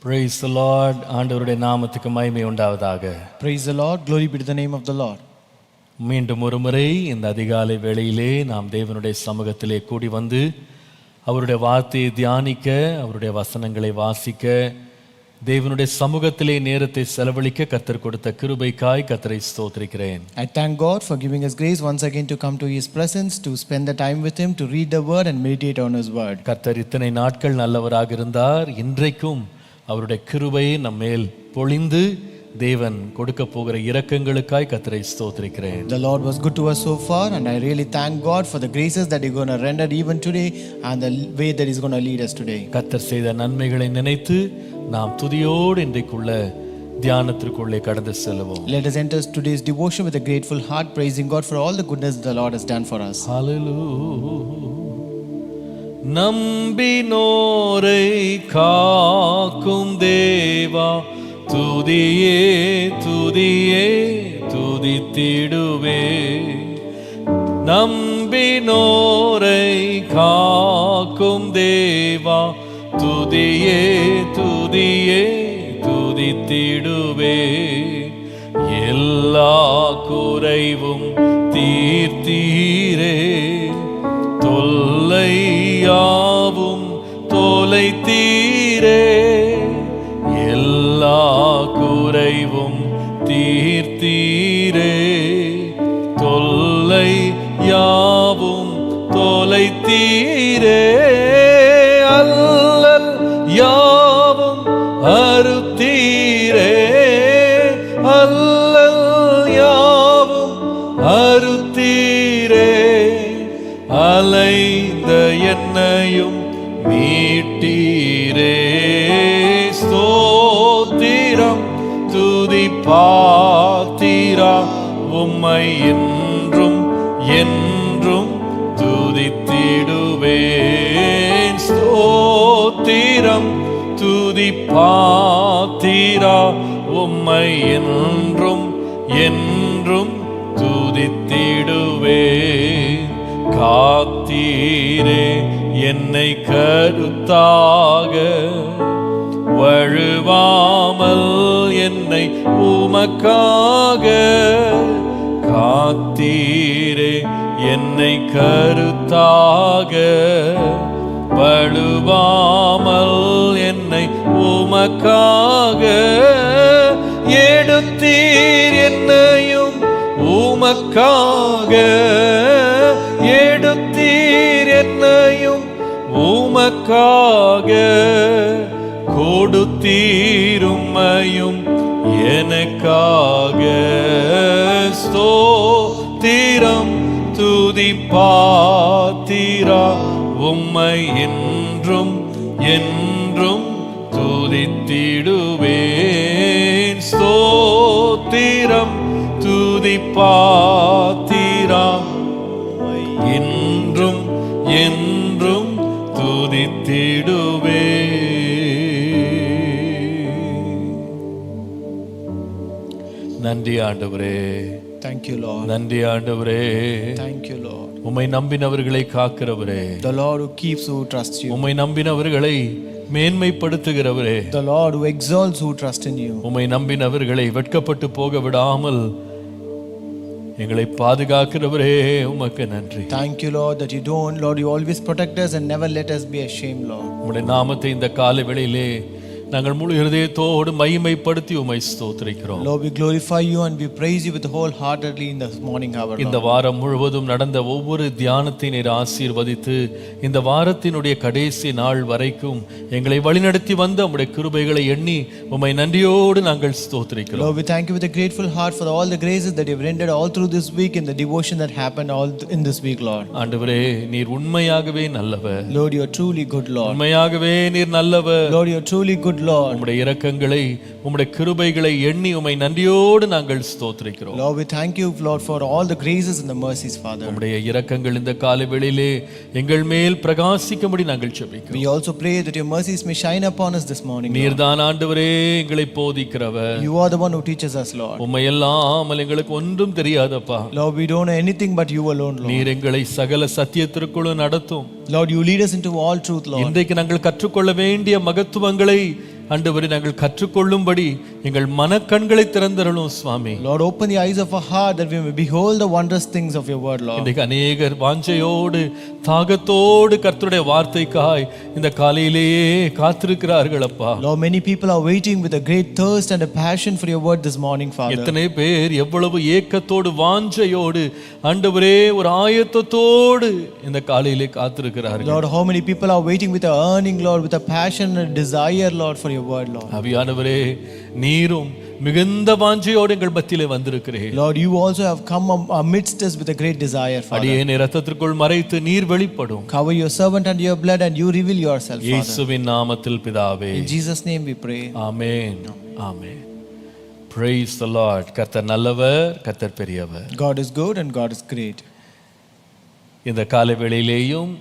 Praise the Lord. ஆண்டவருடைய நாமத்துக்கு மகிமை உண்டாவதாக. Praise the Lord. Glory be to the name of the Lord. மீண்டும் ஒரு முறை இந்த அதிகாலை வேளையிலே நாம் தேவனுடைய சமூகத்திலே கூடி வந்து அவருடைய வார்த்தையை தியானிக்க, அவருடைய வசனங்களை வாசிக்க, தேவனுடைய சமூகத்திலே நேரத்தை செலவழிக்க கர்த்தர் கொடுத்த கிருபைக்காய் கர்த்தரை ஸ்தோத்திரிக்கிறேன். I thank God for giving us grace once again to come to His presence, to spend the time with Him, to read the Word and meditate on His Word. கர்த்தர் இத்தனை நாட்கள் நல்லவராக இருந்தார். இன்றைக்கும் அவருடைய கிருபையை நம்மேல் பொழிந்து தேவன் கொடுக்க போகிற இரக்கங்களுக்காய் கர்த்தரை ஸ்தோத்திரிக்கிறேன். The Lord was good to us so far, and I really thank God for the graces that He's going to render even today and the way that He's going to lead us today. கர்த்தர் செய்த நன்மைகளை நினைத்து நாம் துதியோடு இன்றைக்குள்ள தியானத்திற்குள்ளே கடந்து செல்வோம். Let us enter today's devotion with a grateful heart, praising God for all the goodness the Lord has done for us. Hallelujah. நம்பினோரை காக்கும் தேவா, துதியே துதியே துதித்திடுவே. நம்பினோரை காக்கும் தேவா, துதியே துதியே துதித்திடுவே. எல்லா குறைவும் தீர்த்தீரே, தொல்லையாவும் தொலைத்தீரே. எல்லா குறைவும் தீர்த்தீரே, தொல்லையாவும் தொலைத்தீரே. அல்லல் யாவும் அறுத்தீரே, அல்லல் யாவும் அறுத்தீரே. அலைந்த என்னையும் மீட்டீரே. ஸ்தோத்திரம் துதி பாத்திரா, உம்மை என்றும் என்றும் துதித்திடுவேன். ஸ்தோத்திரம் துதி பாத்திரா, உம்மை என்றும் என்றும் துதித்திடுவேன். காத்தீரே என்னை கருத்தாக, வழுவாமல் என்னை உமக்காக. காத்தீரே என்னை கருத்தாக, வழுவாமல் என்னை உமக்காக. எடுத்தீர் என்னையும் உமக்காக, எடுத்தீர் என்னையும் உமக்காக. கொடுத்தீரும்மையும் எனக்காக. ஸ்தோத்திரம் துதி பாத்திரா, உம்மை என்றும் என்றும் துதித்திடுவேன். ஸ்தோத்திரம் துதி பாத்திரா, என்றும் என்றும் துதித்திடுவே. நன்றி ஆண்டவரே. Thank you, Lord. நன்றி ஆண்டவரே. Thank you, Lord. உம்மை நம்பினவர்களை காக்கிறவரே, The Lord who keeps who trusts you. உம்மை நம்பினவர்களை மேன்மைப்படுத்துகிறவரே, The Lord who exalts who trust in you. உம்மை நம்பினவர்களை வெட்கப்பட்டு போக விடாமல் எங்களை பாதுகாக்கிறவரே, உமக்கு நன்றி. Thank you, Lord, that you don't, Lord, you always protect us and never let us be ashamed, Lord. உம்முடைய நாமத்தை இந்த காலை வேளையிலே நாங்கள் முழு இருதயத்தோடு மகிமைப்படுத்தி உம்மை ஸ்தோத்திரிக்கிறோம். Lord, we glorify you and we praise you with wholeheartedly in this morning hour. இந்த வாரம் முழுவதும் நடந்த ஒவ்வொரு தியானத்தை நீர் ஆசீர்வதித்து இந்த வாரத்தினுடைய கடைசி நாள் வரைக்கும் எங்களை வழிநடத்தி வந்த உம்முடைய கிருபைகளை எண்ணி உம்மை நன்றியோடு நாங்கள் ஸ்தோத்திரிக்கிறோம். Lord, we thank you with a grateful heart for all the graces that you have rendered all through this week and the devotion that happened all in this week, Lord. ஆண்டவரே, நீர் உண்மையாகவே நல்லவர். Lord, you are truly good, Lord. உண்மையாகவே நீர் நல்லவர். Lord, you are truly good, Lord. உம்முடைய இரக்கங்களை, உம்முடைய கிருபைகளை எண்ணி உம்மை நன்றியோடு நாங்கள் ஸ்தோத்திரிக்கிறோம். Lord, we thank you, Lord, for all the graces and the mercies, Father. உம்முடைய இரக்கங்கள் இந்த காலை வேளையிலே எங்கள் மேல் பிரகாசிக்கும்படி நாங்கள் ஜெபிக்கிறோம். We also pray that your mercies may shine upon us this morning. நீர்தான் ஆண்டவரே எங்களை போதிக்கிறவர். You are the one who teaches us, Lord. உம்மை அல்லாமல் எங்களுக்கு ஒன்றும் தெரியாதப்பா. Lord, we don't know anything but you alone, Lord. நீர் எங்களை சகல சத்தியத்திற்குள் நடத்தும். Lord, you lead us into all truth, Lord. இன்றைக்கு நாங்கள் கற்றுக்கொள்ள வேண்டிய மகத்துவங்களை ஆண்டவரே நாங்கள் கற்றுக்கொள்ளும்படி எங்கள் மனக்கண்களை திறந்தருளும் சுவாமி. Lord, open the eyes of our heart that we may behold the wondrous things of your word, Lord. இன்றைக்கு அநேகர் வாஞ்சையோடு தாகத்தோடு கர்த்தருடைய வார்த்தைக்காய் இந்த காலையிலேயே காத்திருக்கிறார்கள் அப்பா. Lord, many people are waiting with a great thirst and a passion for your word this morning, Father. எத்தனை பேர் எவ்வளவு ஏக்கத்தோடு வாஞ்சையோடு ஆண்டவரே ஒரு ஆயத்தத்தோடு இந்த காலையிலே காத்திருக்கிறார்கள். Lord, how many people are waiting with a earning, Lord, with a passion and a desire, Lord, for your word, Lord. ஆவியானவரே நீரும் மிகுந்த வாஞ்சையோடு எங்கள் மத்தியிலே வந்திருக்கிறீர். Lord, you also have come amidst us with a great desire, Father. அடியேனை இரத்தத்திற்குள் மறைத்து நீர் வெளிப்படும். Cover your servant under your blood and you reveal yourself, Father. இயேசுவின் நாமத்தில் பிதாவே. In Jesus' name we pray. Amen. Amen. Praise the Lord. கர்த்தர் நல்லவர், கர்த்தர் பெரியவர். God is good and God is great. இந்த காலை வேளையிலேயும்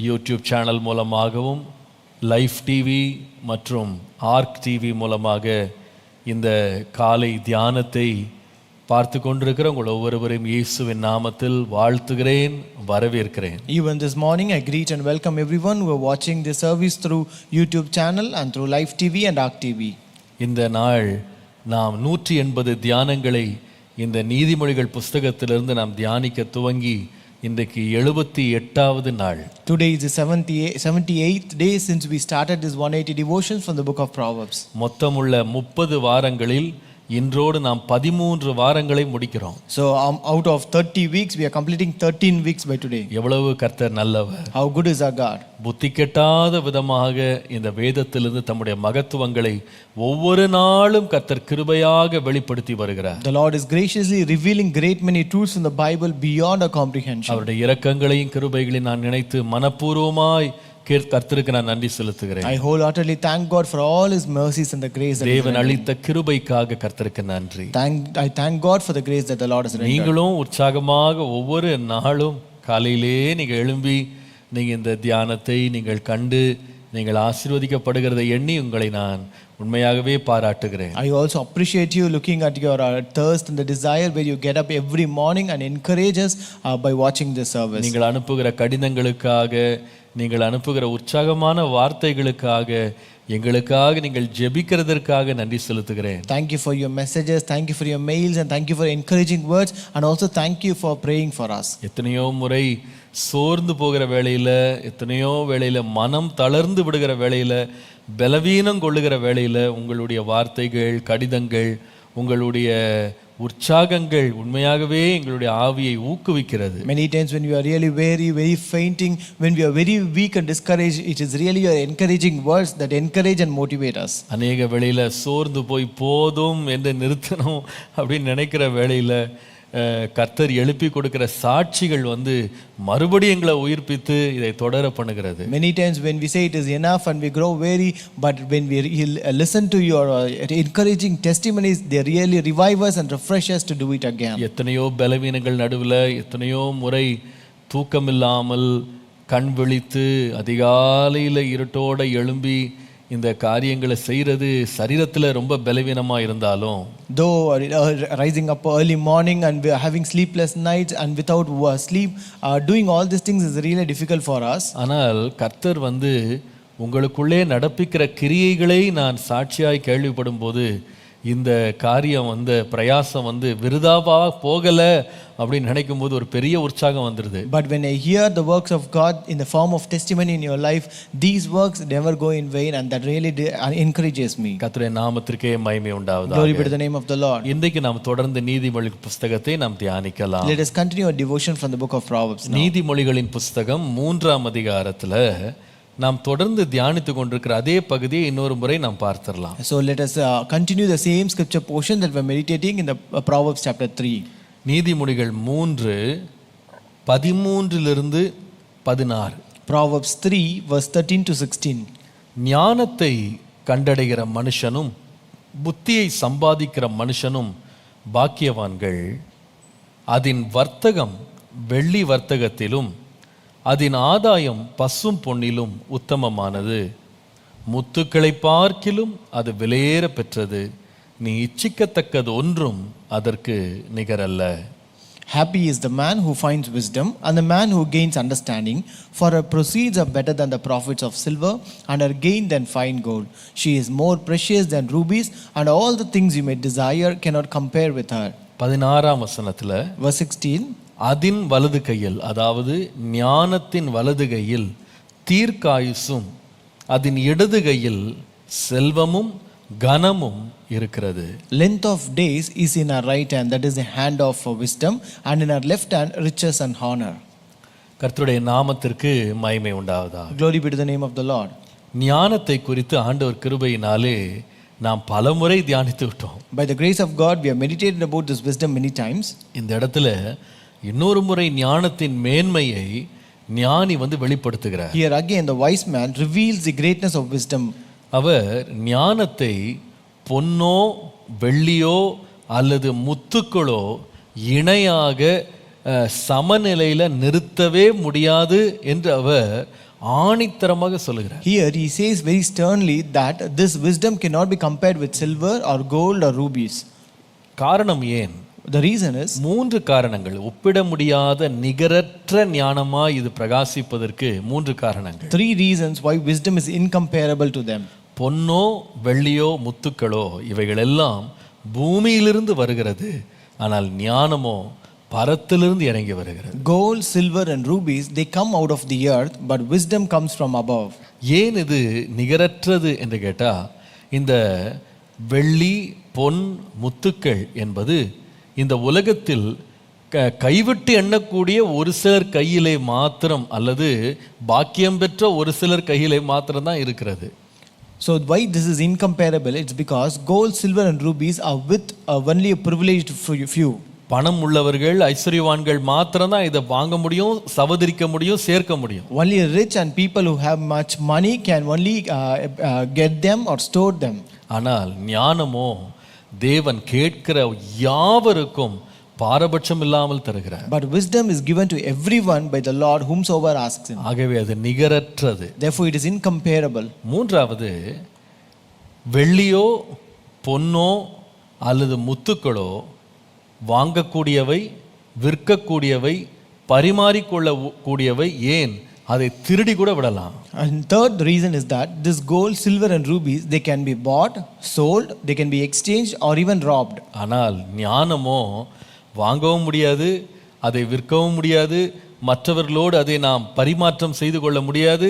யூடியூப் சேனல் மூலமாகவும் லைஃப் டிவி மற்றும் ஆர்க் டிவி மூலமாக இந்த காலை தியானத்தை பார்த்து கொண்டிருக்கிற உங்கள் ஒவ்வொருவரையும் இயேசுவின் நாமத்தில் வாழ்த்துகிறேன், வரவேற்கிறேன். Even this morning I greet and welcome everyone who are watching this service through YouTube channel and through Live TV and Ark TV. இந்த நாள் நாம் 180 தியானங்களை இந்த நீதிமொழிகள் புஸ்தகத்திலிருந்து நாம் தியானிக்க துவங்கி இன்றைக்கு 78வது நாள். Today is the 78th day since we started this 180 devotions from the book of Proverbs. மொத்தமுள்ள 30 வாரங்களில் இன்றோடு நாம் 13 வாரங்களை முடிக்கிறோம். So out of 30 weeks we are completing 13 weeks by today. எவ்வளவு கர்த்தர் நல்லவர். How good is our God. புத்தி கெட்டாத விதமாக இந்த வேதத்திலிருந்து தம்முடைய மகத்துவங்களை ஒவ்வொரு நாளும் கர்த்தர் கிருபையாக வெளிப்படுத்தி வருகிறார். The Lord is graciously revealing great many truths in the Bible beyond our comprehension. அவருடைய இரக்கங்களையும் கிருபைகளையும் நான் நினைத்து மனப்பூர்வமாய் கர்த்தருக்கு நான் நன்றி செலுத்துகிறேன். I wholeheartedly thank God for all his mercies and the grace that தேவன் அளித்த கிருபைக்காக கர்த்தருக்கு நன்றி. I thank God for the grace that the Lord has rendered. நீங்களும் உற்சாகமாக ஒவ்வொரு நாளும் காலையிலே நீங்க எழும்பி நீங்க இந்த தியானத்தை நீங்கள் கண்டு நீங்கள் ஆசீர்வதிக்கப்படுகிறதை எண்ணி உங்களை நான் உண்மையாகவே பாராட்டுகிறேன். I also appreciate you looking at your thirst and the desire where you get up every morning and encourage us by watching this service. நீங்கள் அனுப்புகிற கடிதங்களுக்காக, நீங்கள் அனுப்புகிற உற்சாகமான வார்த்தைகளுக்காக, எங்களுக்காக நீங்கள் ஜெபிக்கிறதற்காக நன்றி செலுத்துகிறேன். Thank you for your messages, thank you for your mails and thank you for encouraging words and also thank you for praying for us. எத்தனையோ முறை சோர்ந்து போகிற வேளையில, எத்தனையோ வேளையில மனம் தளர்ந்து விடுகிற வேளையில, பலவீனம் கொள்ளுகிற வேளையில உங்களுடைய வார்த்தைகள், கடிதங்கள், உங்களுடைய உற்சாகங்கள் உண்மையாகவே எங்களுடைய ஆவியை ஊக்குவிக்கிறது. Many times when we are really very fainting, when we are very weak and discouraged, it is really your encouraging words that encourage and motivate us. அநேக வேளையில சோர்ந்து போய் போதும் என்று நிறுத்தணும் அப்படின்னு நினைக்கிற வேளையில கர்த்தர் எழுப்பி கொடுக்கிற சாட்சிகள் மறுபடியும் எங்களை உயிர்ப்பித்து இதை தொடர பண்ணுகிறது. Many times when we say it is enough and we grow weary, but when we listen to your encouraging testimonies, they really revive us and refresh us to do it again. எத்தனையோ பலவீனங்கள் நடுவில் எத்தனையோ முறை தூக்கமில்லாமல் கண் விழித்து அதிகாலையில் இருட்டோட எழும்பி இந்த காரியங்களை செய்கிறது சரீரத்தில் ரொம்ப பலவீனமாக இருந்தாலும், though rising up early morning and having sleepless nights and without sleep, doing all these things is really difficult for us. ஆனால் கர்த்தர் உங்களுக்குள்ளே நடப்பிக்கிற கிரியைகளை நான் சாட்சியாய் கேள்விப்படும் போது இந்த காரியம் பிரயாசம் விருதாவா போகல அப்படின்னு நினைக்கும் போது ஒரு பெரிய உற்சாகம் வந்துருது. But when I hear the works of God in the form of testimony in your life, these works never go in vain and that really encourages me. கர்த்தருடைய நாமத்திற்கே மகிமை உண்டாவதாக. Glory be to the name of the Lord. இன்றைக்கு நாம் தொடர்ந்து நீதிமொழி புஸ்தகத்தை நாம் தியானிக்கலாம். Let us continue our devotion from the book of Proverbs now. நீதிமொழிகளின் புஸ்தகம் 3ஆம் அதிகாரத்துல நாம் தொடர்ந்து தியானித்து கொண்டிருக்கிற அதே பகுதியை இன்னொரு முறை நாம் பார்த்திடலாம். So let us continue the same scripture portion that we are meditating in the Proverbs chapter 3. நீதிமொழிகள் 3:13 16. Proverbs 3 verse 13 to 16. ஞானத்தை கண்டடைகிற மனுஷனும் புத்தியை சம்பாதிக்கிற மனுஷனும் பாக்கியவான்கள். அதன் வர்த்தகம் வெள்ளி வர்த்தகத்திலும் அதன் ஆதாயம் பசும் பொன்னிலும் உத்தமமானது. முத்துக்களை பார்க்கிலும் அது விலையேற பெற்றது. நீ இச்சிக்கத்தக்கது ஒன்றும் அதற்கு நிகரல்ல. Happy is the man who finds wisdom and the man who gains understanding, for her proceeds are better than the profits of silver and her gain than fine gold. She is more precious than rubies, and all the things you may desire cannot compare with her. 16ஆம் வசனத்துல Verse 16. அதின் வலது கையில், அதாவது ஞானத்தின் வலது கையில் தீர்க்காயுசும் அதன் இடது கையில் செல்வமும் கனமும் இருக்கிறது. Length of days is in her right hand, that is the hand of wisdom, and in her left hand riches and honor. கர்த்தருடைய நாமத்திற்கு மகிமை உண்டாவதாக. Glory be to the name of the Lord. ஞானத்தை குறித்து ஆண்டவர் கிருபையினாலே நாம் பலமுறை தியானித்து விட்டோம். By the grace of God, we have meditated about this wisdom many times. இந்த இடத்துல இன்னொரு முறை ஞானத்தின் மேன்மையை ஞானி வெளிப்படுத்துகிறார். Here again, the wise man reveals the greatness of wisdom. அவர் ஞானத்தை பொன்னோ வெள்ளியோ அல்லது முத்துக்களோ இணையாக சமநிலையில் நிறுத்தவே முடியாது என்று அவர் ஆணித்தரமாக சொல்லுகிறார். Here he says very sternly that this wisdom cannot be compared with silver or gold or rubies. காரணம் ஏன்? The reason is, 3 காரணங்கள். ஒப்பிட முடியாத நிகரற்ற ஞானமாய் இது பிரகாசிப்பதற்கு 3 காரணங்கள். 3 reasons why wisdom is incomparable to them. பொன்னோ வெள்ளியோ முத்துக்களோ இவைகளெல்லாம் பூமியிலிருந்து வருகிறது, ஆனால் ஞானமோ பரத்திலிருந்து இறங்கி வருகிறது. Gold, silver and rubies, they come out of the earth, but wisdom comes from above. ஏன் இது நிகரற்றது என்று கேட்டா, இந்த வெள்ளி பொன் முத்துக்கள் என்பது இந்த உலகத்தில் கைவிட்டு எண்ணக்கூடிய ஒரு சிலர் கையிலே மாத்திரம் அல்லது பாக்கியம் பெற்ற ஒரு சிலர் கையிலே மாத்திரம் தான் இருக்கிறது. So why this is incomparable? It's because gold, silver and rubies are with only a privileged few. பணம் உள்ளவர்கள் ஐஸ்வர்யவான்கள் மாத்திரம் தான் இதை வாங்க முடியும், சவதரிக்க முடியும், சேர்க்க முடியும். Only rich and people who have much money can only get them or store them. ஆனால் ஞானமோ தேவன் கேட்கிற யாவருக்கும் பாரபட்சம் இல்லாமல் தருகிறார். But wisdom is given to everyone by the Lord whomsoever asks him. ஆகவே அது நிகரற்றது. Therefore it is incomparable. மூன்றாவது, வெள்ளியோ பொன்னோ அல்லது முத்துக்களோ வாங்கக்கூடியவை, விற்கக்கூடியவை, பரிமாறிக்கொள்ள கூடியவை, ஏன் அதை திருடி கூட விடலாம். And third reason is that this gold, silver and rubies, they can be bought, sold, they can be exchanged or even robbed. ஆனால் ஞானமோ வாங்கவும் முடியாது, அதை விற்கவும் முடியாது, மற்றவர்களோடு அதை நாம் பரிமாற்றம் செய்து கொள்ள முடியாது,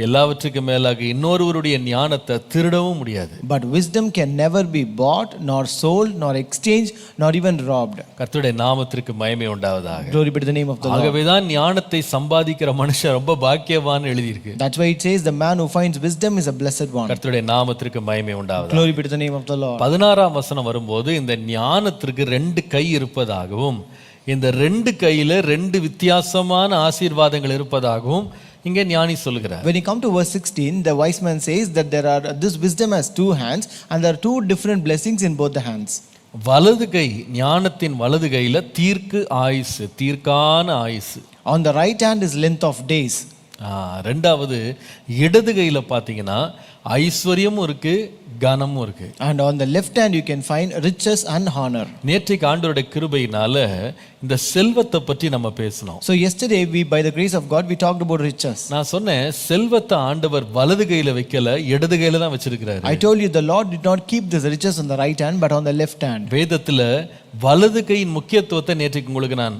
எல்லாவற்றுக்கும் மேலாக இன்னொருவருடைய ஞானத்தை திருடவும் முடியாது. But wisdom can never be bought, nor sold, nor exchanged, nor even robbed. கர்த்தருடைய நாமத்திற்கு மகிமை உண்டாவதாக. Glory be to the name of the Lord. ஆகவேதான் ஞானத்தை சம்பாதிக்கிற மனுஷன் ரொம்ப பாக்கியவான் எழுதியிருக்கு. That's why it says the man who finds wisdom is a blessed one. கர்த்தருடைய நாமத்திற்கு மகிமை உண்டாவதாக. Glory be to the name of the Lord. 16ஆம் வசனம் வரும்போது இந்த ஞானத்திற்கு 2 கை இருப்பதாகவும், இந்த 2 கையில 2 வித்தியாசமான ஆசீர்வாதங்கள் இருப்பதாகவும் இங்கே ஞானி சொல்கிறார். When you come to verse 16, the wise man says that this wisdom has 2 hands and there are 2 different blessings in both the hands. வலது கை, ஞானத்தின் வலது கையில தீர்க்கு ஆயுசு, தீர்க்கான ஆயுசு. On the right hand is length of days. ரெண்டாவது இடது கையில பாத்தீங்கன்னா ஐஸ்வர்யமும் இருக்கு, கனமும் இருக்கு. And on the left hand you can find riches and honor. நேற்றைக்கு ஆண்டவருடைய கிருபையினால இந்த செல்வத்தை பற்றி நம்ம பேசணும். So yesterday by the grace of God we talked about riches. நான் சொன்னேன், செல்வத்தை ஆண்டவர் வலது கையில வைக்கல, இடது கையில தான் வச்சிருக்கிறாரு. I told you the Lord did not keep this riches on the right hand but on the left hand. வேதத்துல வலது கையின் முக்கியத்துவத்தை நேற்றைக்கு உங்களுக்கு நான்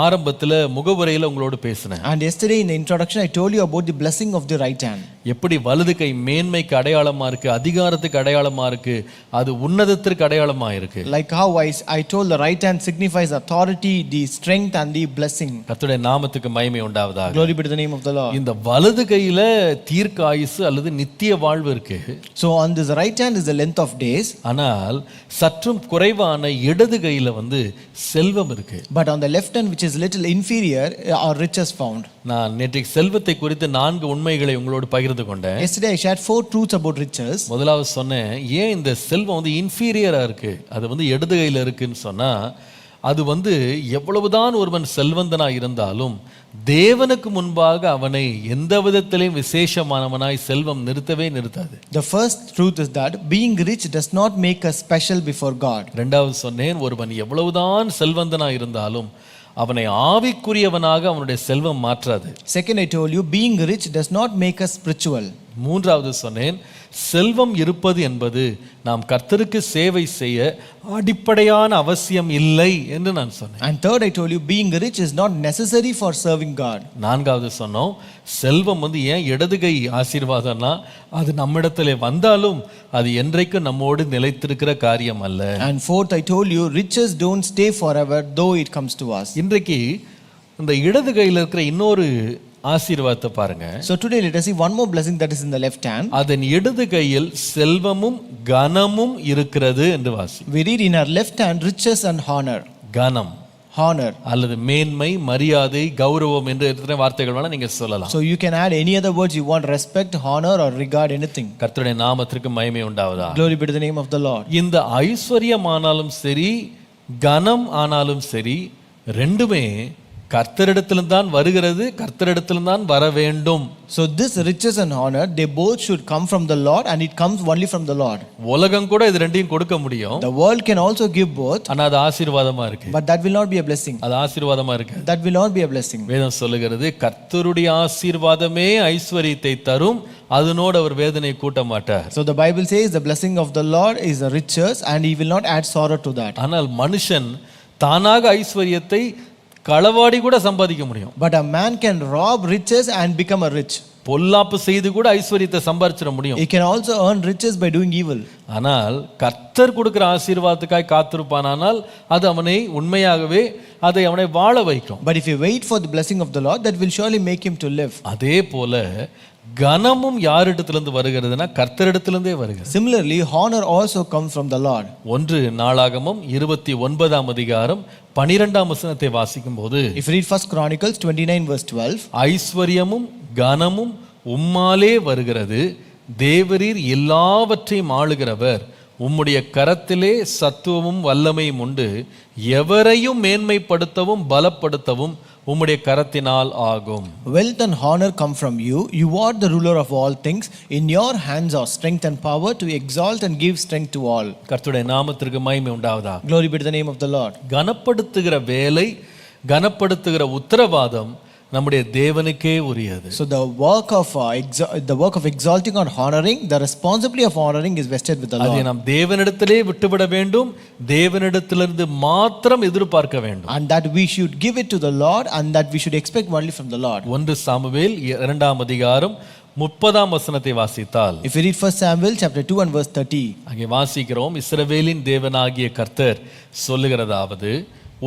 ஆரம்பத்துல முகவுரையில உங்களோடு பேசினேன். And yesterday in the introduction I told you about the blessing of the right hand. எப்படி வலது கை மேன்மைக்கு அடையாளமா இருக்கு, அதிகாரத்துக்கு அடையாளமா இருக்கு, அது உன்னதத்திற்கு அடையாளமா இருக்கு. Like how I told the right hand signifies authority, the strength and the blessing. கர்த்தருடைய நாமத்துக்கு மகிமை உண்டாவதாக. Glory be to the name of the Lord. இந்த வலது கையில தீர்க்க ஆயுசு அல்லது நித்திய வாழ்வு இருக்கு. So on this right hand is the length of days. ஆனால் சற்றும் குறைவான இடது கையில செல்வம் இருக்கு. But on the left hand, which is little inferior, are riches found. நான் நேற்றைக்கு செல்வத்தை குறித்து 4 உண்மைகளை உங்களோடு பகிர்ந்து கொண்டேன். Yesterday I shared 4 truths about riches. முதலாவது சொன்னேன், ஏன் இந்த செல்வம் இன்ஃபீரியரா இருக்கு, அது இடது கையில இருக்குன்னு சொன்னா, அது எவ்வளவுதான் ஒருவன் செல்வந்தனாய் இருந்தாலும் தேவனுக்கு முன்பாக அவனை எந்த விதத்திலையும் விசேஷமானவனாய் செல்வம் நிறுத்தாது. The first truth is that being rich does not make us special before God. இரண்டாவது சொன்னேன், ஒருவன் எவ்வளவுதான் செல்வந்தனாய் இருந்தாலும் அவனை ஆவிக்குரியவனாக அவனுடைய செல்வம் மாற்றாது. Second, I told you being rich does not make us spiritual. மூன்றாவது சொன்னேன், செல்வம் இருப்பது என்பது நாம் கர்த்தருக்கு சேவை செய்ய அடிப்படையான அவசியம் இல்லை என்று நான் சொன்னேன். And third, I told you being rich is not necessary for serving God. நான்காவது சொன்னோம், செல்வம் ஏன் இடது கை ஆசீர்வாதம்னா அது நம்மிடத்திலே வந்தாலும் அது என்றைக்கும் நம்மோடு நிலைத்திருக்கிற காரியம் அல்ல. And fourth, I told you riches don't stay forever though it comes to us. இன்றைக்கு இந்த இடது கையில் இருக்கிற இன்னொரு ஆசீர்வாதத்தை பாருங்க. So today let us see one more blessing that is in the left hand. அதன் இடது கையில் செல்வமும் கனமும் இருக்கிறது என்று வாசி. We read in our left hand riches and honor. கனம், Honor. அல்லது மேன்மை, மரியாதை, கௌரவம் என்று எத்தனை வார்த்தைகள் வேணா நீங்க சொல்லலாம். So you can add any other words you want, respect, honor or regard, anything. கர்த்தருடைய நாமத்திற்கு மகிமை உண்டாவதா. Glory be to the name of the Lord. இந்த ஐஸ்வர்யம் ஆனாலும் சரி, கனம் ஆனாலும் சரி, ரெண்டுமே கர்த்தரிடத்திலிருந்து தான் வருகிறது, கர்த்தரிடத்திலிருந்து தான் வர வேண்டும். So this riches and honor, they both should come from the Lord and it comes only from the Lord. உலகம் கூட இது ரெண்டையும் கொடுக்க முடியும். The world can also give both. ஆனா அது ஆசீர்வாதமா இருக்கு. But that will not be a blessing. அது ஆசீர்வாதமா இருக்கு. That will not be a blessing. வேதம் சொல்லுகிறது, கர்த்தருடைய ஆசீர்வாதமே ஐஸ்வரியத்தை தரும், அதனோடு அவர் வேதனை கூட்ட மாட்டார். So the Bible says the blessing of the Lord is the riches and he will not add sorrow to that. ஆனால் மனுஷன் தானாக ஐஸ்வரியத்தை களவாடி கூட சம்பாதிக்க முடியும். But a man can rob riches and become a rich. பொல்லாப்பு செய்து கூட ஐஸ்வரியத்தை சம்பாதிச்சிட முடியும். He can also earn riches by doing evil. ஆனால் கர்த்தர் கொடுக்கிற ஆசீர்வாதத்துக்காய் காத்திருப்பானால் அது அவனை உண்மையாகவே அதை அவனை வாழ வைக்கும். But if you wait for the blessing of the Lord, that will surely make him to live. அதே போல கனமும் யாரிடத்திலிருந்து வருகிறதுனா கர்த்தரிடத்திலிருந்தே வருகிறது. Similarly, honor also comes from the Lord. 1 நாளாகமம் 29 அதிகாரம் 12 வசனத்தை வாசிக்கும் போது, If you read 1 Chronicles 29 verse 12, ஐஸ்வர்யமும் கனமும் உம்மாலே வருகிறது, தேவரீர் எல்லாவற்றையும் ஆளுகிறவர், உம்முடைய கரத்திலே சத்துவமும் வல்லமையும் உண்டு, எவரையும் மேன்மைப்படுத்தவும் பலப்படுத்தவும் உம்முடைய கரத்தினால் ஆகும். Wealth and honor come from you. You are the ruler of all things. In your hands are strength and power to exalt and give strength to all. கர்த்தருடைய நாமத்திற்கு மகிமை உண்டாவதா. Glory be to the name of the Lord. கனப்படுத்துகிற வேலை, கனப்படுத்துகிற உத்தரவாதம் நம்முடைய தேவனுக்கே உரியது. So the work of exalting or honoring, the responsibility of honoring is vested with the அதை Lord. நாம் தேவனிடத்திலே விட்டுவிட வேண்டும், தேவனிடத்திலிருந்து மாத்திரம் எதிர்பார்க்க வேண்டும். And that we should give it to the Lord and that we should expect only from the Lord. 1 Samuel 2 அதிகாரம் 30 வசனத்தை வாசித்தால், If you read 1 Samuel chapter 2 and verse 30, அங்கே வாசிக்கிறோம், இஸ்ரவேலின் தேவனாகிய கர்த்தர் சொல்லுகிறதாவது,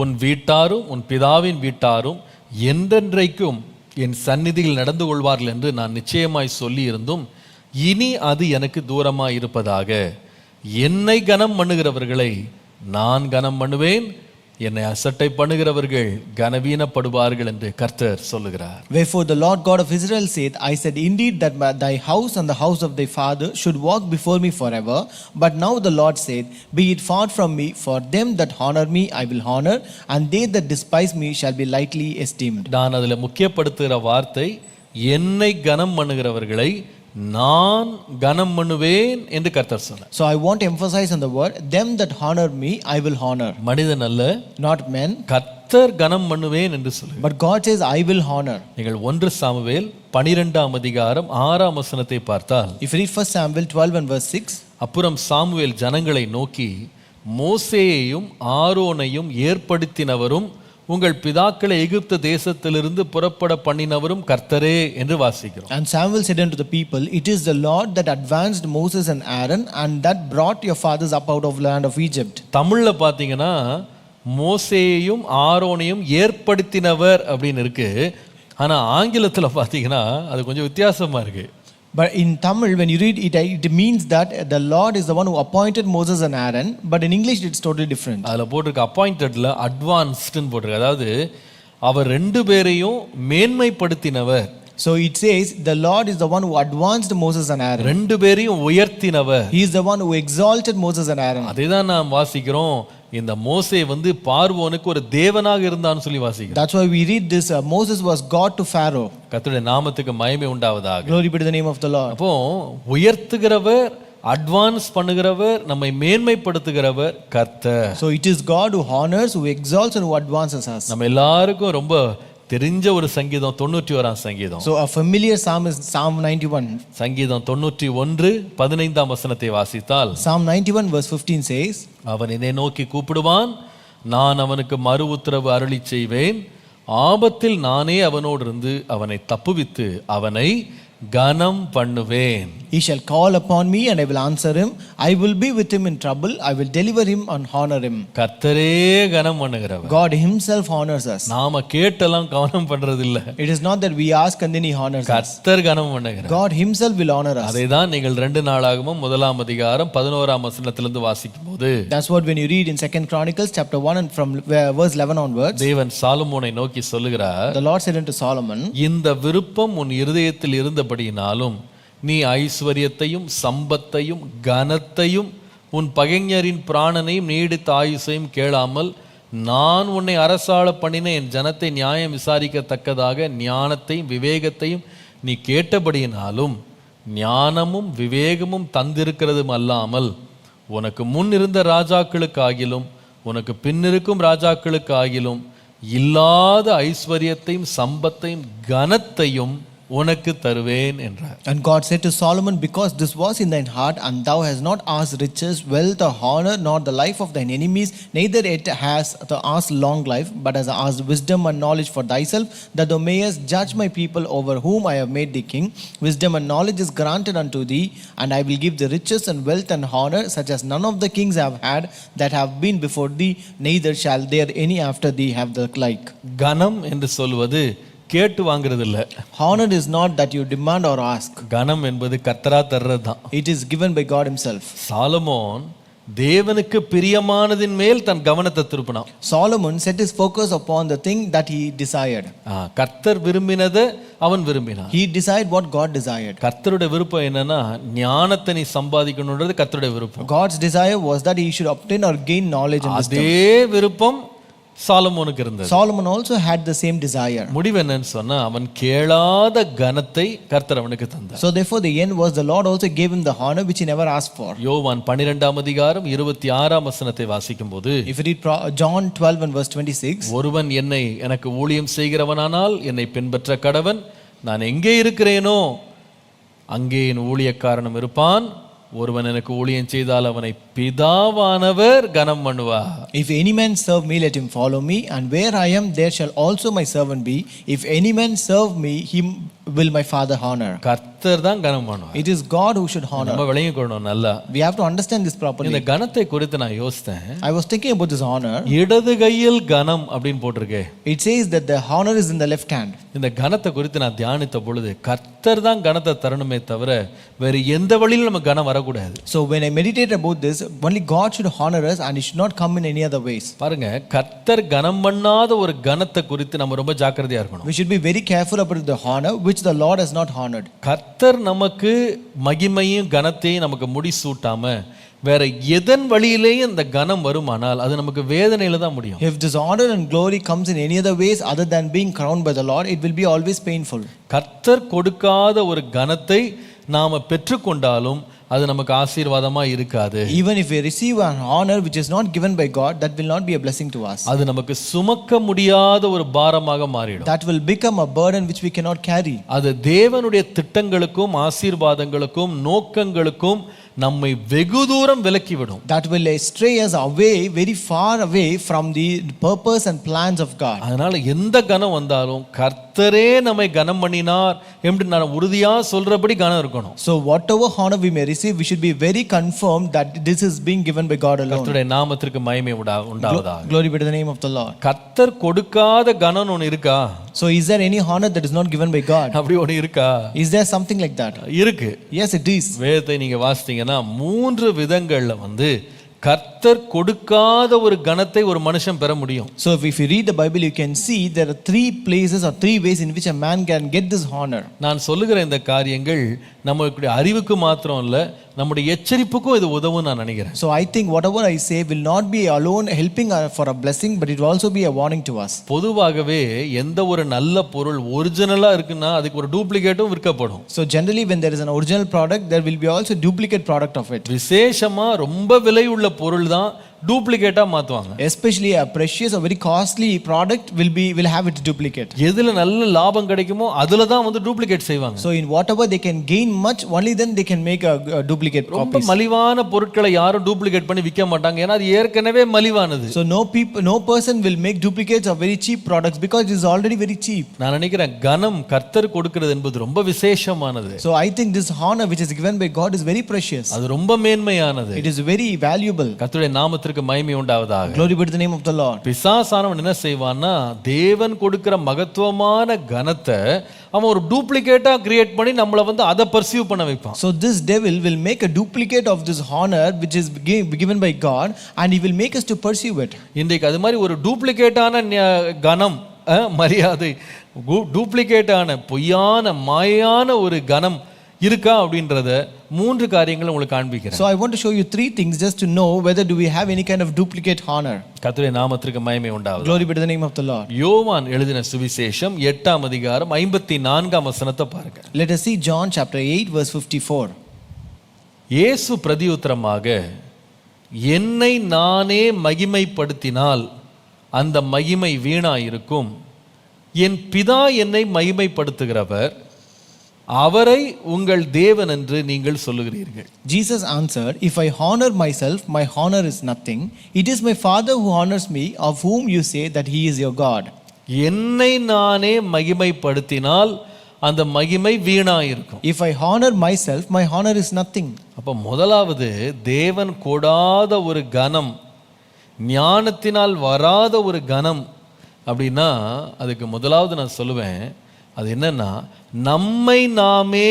உன் வீட்டாரும் உன் பிதாவின் வீட்டாரும் என்றென்றைக்கும் என் சந்நிதியில் நடந்து கொள்வார்கள் என்று நான் நிச்சயமாய் சொல்லி இருந்தும் இனி அது எனக்கு தூரமாய் இருப்பதாக, என்னை கனம் பண்ணுகிறவர்களை நான் கனம் பண்ணுவேன், என்னை அசட்டை பண்ணுகிறவர்கள் கனவீனப்படுவார்கள் என்று கர்த்தர் சொல்லுகிறார். Wherefore the Lord God of Israel saith, I said indeed that thy house and the house of thy father should walk before me forever. But now the Lord said, be it far from me, for them that honor me I will honor, and they that despise me shall be lightly esteemed. நான் அதில் முக்கியப்படுத்துகிற வார்த்தை, என்னை கனம் பண்ணுகிறவர்களை நான் கனம் பண்ணுவேன் என்று கர்த்தர் சொன்னார். So I want to emphasize on the word, them that honor me I will honor. மனிதன் அல்ல, Not men, கர்த்தர் கனம் பண்ணுவேன் என்று சொல்லுகிறார். but God says I will honor. நீங்கள் 1 சாமுவேல் 12 அதிகாரம் 6 வசனத்தை பார்த்தால், If you read 1 Samuel 12 and verse 6, அப்புறம் சாமுவேல் ஜனங்களை நோக்கி, மோசேயையும் ஆரோனையும் ஏற்படுத்தினவரும் உங்கள் பிதாக்களை எகிப்து தேசத்திலிருந்து புறப்பட பண்ணினவரும் கர்த்தரே என்று வாசிக்கிறோம். And Samuel said unto the people, it is the Lord that advanced Moses and Aaron and that brought your fathers up out of land of Egypt. தமிழ்ல பாத்தீங்கன்னா மோசேயையும் ஆரோனையும் ஏற்படுத்தினவர் அப்படின்னு இருக்கு. ஆனா ஆங்கிலத்துல பாத்தீங்கன்னா அது கொஞ்சம் வித்தியாசமா இருக்கு. But in Tamil, when you read it, it means that the Lord is the one who appointed Moses and Aaron. But in English, it's totally different. அதுல போட்டிருக்க அப்பாயிண்டட்ல அட்வான்ஸ்ட்னு போட்டிருக்கு. அதாவது அவர் ரெண்டு பேரையும் மேன்மைப்படுத்தினவர். So it says the Lord is the one who advanced Moses and Aaron. ரெண்டு பேரையும் உயர்த்தினவர். He is the one who exalted Moses and Aaron. அதேதான் நாம் வாசிக்கிறோம், இந்த மோசே வந்து பார்வோனுக்கு ஒரு தேவனாக இருந்தான்னு சொல்லி வாசிக்கிறோம். That's why we read this, Moses was God to Pharaoh. கர்த்தருடைய நாமத்துக்கு மகிமை உண்டாவதாக. Glory be to the name of the Lord. அப்போ உயர்த்துகிறவர், அட்வான்ஸ் பண்ணுகிறவர், நம்மை மேன்மைப்படுத்துகிறவர் கர்த்தர். So it is God who honors, who exalts and who advances us. நம்ம எல்லாருக்கும் ரொம்ப தெரிஞ்ச ஒரு சங்கீதம் 91ஆம் சங்கீதம். So a familiar psalm is Psalm 91. சங்கீதம் 91:15 வசனத்தை வாசித்தால் Psalm 91 verse 15 says, அவன் என்னை நோக்கி கூப்பிடுவான், நான் அவனுக்கு மறு உத்தரவு அருளி செய்வேன், ஆபத்தில் நானே அவனோடு இருந்து அவனை தப்புவித்து அவனை கனம் பண்ணுவேன். He shall call upon me and I will answer him. I will be with him in trouble. I will deliver him and honor him. கர்த்தரே கனம் பண்ணுகிறவர். God himself honors us. நாம கேட்டெல்லாம் கனம் பண்றது இல்ல. It is not that we ask and then he honors us. கர்த்தர் கனம் பண்ணுகிறார். God himself will honor us. அதைதான் நீங்கள் 2 நாளாகமம் 1ஆம் அதிகாரம் 11ஆம் வசனத்திலிருந்து வாசிக்கும்போது, That's what when you read in 2 Chronicles chapter 1 and from verse 11 onwards, தேவன் சாலமோனை நோக்கி சொல்லுகிறார், the Lord said unto Solomon, இந்த விருப்பம் உன் இருதயத்தில் இருந்தபடியினாலும் நீ ஐஸ்வரியத்தையும் சம்பத்தையும் கனத்தையும் உன் பகைஞரின் பிராணனையும் நீடித்த ஆயுசையும் கேளாமல் நான் உன்னை அரசாள பண்ணின என் ஜனத்தை நியாயம் விசாரிக்கத்தக்கதாக ஞானத்தையும் விவேகத்தையும் நீ கேட்டபடியினாலும் ஞானமும் விவேகமும் தந்திருக்கிறதும் அல்லாமல் உனக்கு முன் இருந்த ராஜாக்களுக்காகிலும் உனக்கு பின்னிருக்கும் ராஜாக்களுக்காகிலும் இல்லாத ஐஸ்வரியத்தையும் சம்பத்தையும் கனத்தையும் உனக்கு தருவேன் என்றார். And God said to Solomon, because this was in thine heart, and thou hast not asked riches, wealth, or honor, nor the life of thine enemies, neither it has thou asked long life, but hast asked wisdom and knowledge for thyself, that thou mayest judge my people over whom I have made thee king. Wisdom and knowledge is granted unto thee, and I will give thee riches and wealth and honor, such as none of the kings have had that have been before thee, neither shall there any after thee have the like. கனம் என்று சொல்வது கேட்டு வாங்குறது இல்ல. Honor is not that you demand or ask. கனம் என்பது கர்த்தரா தர்றது தான். It is given by God himself. Solomon தேவனுக்கு பிரியமானதின் மேல் தன் கவனத்தை திருப்பினான். Solomon set his focus upon the thing that he desired. கர்த்தர் விரும்பினதை அவன் விரும்பினான். He desired what God desired. கர்த்தருடைய விருப்பம் என்னன்னா ஞானத்தை நீ சம்பாதிக்கணும்ன்றது கர்த்தருடைய விருப்பம். God's desire was that he should obtain or gain knowledge and wisdom. அதே விருப்பம் சாலமோனுக்கு இருந்தது. Solomon also had the same desire. முடிவு என்னன்னு சொன்னா அவன் கேளாத கனத்தை கர்த்தர் அவனுக்கு தந்தார். So therefore the end was the Lord also gave him the honor which he never asked for. யோவான் 12ஆம் அதிகாரம் 26ஆம் வசனத்தை வாசிக்கும்போது, If you read John 12 and verse 26, ஒருவன் எனக்கு ஊழியம் செய்கிறவனானால் என்னை பின்பற்ற கடவன், நான் எங்கே இருக்கிறேனோ அங்கே என் ஊழியக்காரனும் இருப்பான், ஒருவன் எனக்கு ஊழியம் செய்தால் அவனை பிதாவானவர் கனம் பண்ணுவார். If any man serve me, let him follow me, and where I am, there shall also my servant be. If any man serve me, him will my Father honor. கர்த்தர் தான் கனம் பண்ணுவார். It is God who should honor. நம்ம விளங்கிக் கொள்ளணும் நல்லா. We have to understand this properly. இந்த கனத்தை குறித்து நான் யோசித்தேன். I was thinking about this honor. இடது கையில் கனம் அப்படின்னு போட்டிருக்கே. It says that the honor is in the left hand. இந்த கனத்தை குறித்து நான் தியானித்த பொழுது கர்த்தர் தான் கனத்தை தரணுமே தவிர வேற எந்த வழியிலும் நம்ம கனம் வரக்கூடாது. So when I meditate about this, only God should honor us and it should not come in any other ways. பாருங்க, கர்த்தர் கனம் பண்ணாத ஒரு கனத்தை குறித்து நம்ம ரொம்ப ஜாக்கிரதையா இருக்கணும். We should be very careful about the honor which the Lord has not honored. கர்த்தர் நமக்கு மகிமையும் கனத்தையும் நமக்கு முடிசூட்டாம வேற எதன் வழியிலேயே இந்த கனம் வருமானால் அது நமக்கு வேதனையில தான் முடியும். If this honor and glory comes in any other ways other than being crowned by the Lord, it will be always painful. கர்த்தர் கொடுக்காத ஒரு கனத்தை நாம பெற்றுக்கொண்டாலும் அது நமக்கு ஆசீர்வாதமா இருக்காது. Even if we receive an honor which is not given by God, that will not be a blessing to us. அது நமக்கு சுமக்க முடியாத ஒரு பாரமாக மாறிடும். That will become a burden which we cannot carry. அது தேவனுடைய திட்டங்களுக்கும் ஆசீர்வாதங்களுக்கும் நோக்கங்களுக்கும் நம்மை வெகு தூரம் விலக்கிவிடும். That will stray us away, very far away from the purpose and plans of God. அதனால எந்த கனம் வந்தாலும் கர்த்தரே நம்மை கனம் பண்ணினார் என்று நான் உறுதியா சொல்றபடி கனம் இருக்கணும். So whatever honor we may receive, we should be very confirmed that this is being given by God alone. கர்த்தருடைய நாமத்திற்கு மகிமை உண்டாவதாக. Glory be to the name of the Lord. கர்த்தர் கொடுக்காத கனம் ஒன்னு இருக்கா? So is there any honor that is not given by God? அப்படி ஒன்னு இருக்கா? Is there something like that? இருக்கு. Yes, it is. வேதத்தை நீங்க வாசித்தீங்கன்னா 3 விதங்கள்ல கர்த்தர் கொடுக்காத ஒரு கனத்தை ஒரு மனுஷன் பெற முடியும். So if you read the Bible, you can see there are 3 places or 3 ways in which a man can get this honor. நான் சொல்லுகிற இந்த காரியங்கள் நம்மளுடைய அறிவுக்கு மாத்திரம் இல்ல, நம்முடைய எச்சரிப்புக்கும் இது உதவும் நான் நினைக்கிறேன். So I think whatever I say will not be alone helping for a blessing, but it will also be a warning to us. பொதுவாகவே எந்த ஒரு நல்ல பொருள் ஒரிஜினலா இருக்குன்னா அதுக்கு ஒரு டூப்ளிகேட்டும் விற்கப்படும். So generally when there is an original product, there will be also duplicate product of it. விசேஷமா ரொம்ப விலை உள்ள பொருள் தான் டூப்ளிகேட்டா மாத்துவாங்க. Especially a precious or very costly product will have its duplicate. எதுல நல்ல லாபம் கிடைக்குமோ அதுல தான் வந்து டூப்ளிகேட் செய்வாங்க. So in whatever they can gain much, only then they can make a duplicate ரொம்ப copies. மலிவான பொருட்களை யாரும் டூப்ளிகேட் பண்ணி விற்க மாட்டாங்க, ஏன்னா அது ஏற்கனவே மலிவானது. So no person will make duplicates of very cheap products because it is already very cheap. நான் நினைக்கிறேன் கனம் கர்த்தர் கொடுக்கிறது என்பது ரொம்ப விசேஷமானது. So I think this honor which is given by God is very precious. அது ரொம்ப மேன்மையானது. It is very valuable. கர்த்தருடைய நாமத்திற்கு மகிமை உண்டாவதாக. Glory be to the name of the Lord. பிசாசானவன் என்ன செய்வான்னா தேவன் கொடுக்கிற மகத்துவமான கனத்தை அவன் ஒரு டூப்ளிகேட்டா கிரியேட் பண்ணி நம்மளை வந்து அதை பர்சீவ் பண்ண வைப்பான். So this devil will make a duplicate of this honor which is given by God, and he will make us to pursue it. இன்றைக்கு அது மாதிரி ஒரு டூப்ளிகேட்டான கனம் மரியாதை, டூப்ளிகேட்டான பொய்யான மாயான ஒரு கனம் இருக்கா அப்படின்றத 3 காரியங்களை உங்களுக்கு காண்பிக்கிறேன். So I want to show you 3 things just to know whether do we have any kind of duplicate honor. கர்த்தருடைய நாமத்திற்கு மகிமை உண்டாவதாக. Glory be to the name of the Lord. யோவான் எழுதின சுவிசேஷம் 8ஆம் அதிகாரம் 54ஆம் வசனத்தை பாருங்க. Let us see John chapter 8 verse 54. இயேசு பிரதியுத்தரமாக, என்னை நானே மகிமைப்படுத்தினால் அந்த மகிமை வீணாயிருக்கும். என் பிதா என்னை மகிமைப்படுத்துகிறவர், அவரை உங்கள் தேவன் என்று நீங்கள் சொல்லுகிறீர்கள். Jesus answered, if I honor myself, my honor is nothing. It is my Father who honors me, of whom you say that he is your God. என்னை நானே மகிமைப்படுத்தினால் அந்த மகிமை வீணாயிருக்கும். If I honor myself, my honor is nothing. அப்ப முதலாவது தேவன் கொடாத ஒரு கனம், ஞானத்தினால் வராத ஒரு கனம் அப்படின்னா அதுக்கு முதலாவது நான் சொல்லுவேன், அது என்னன்னா நம்மை நாமே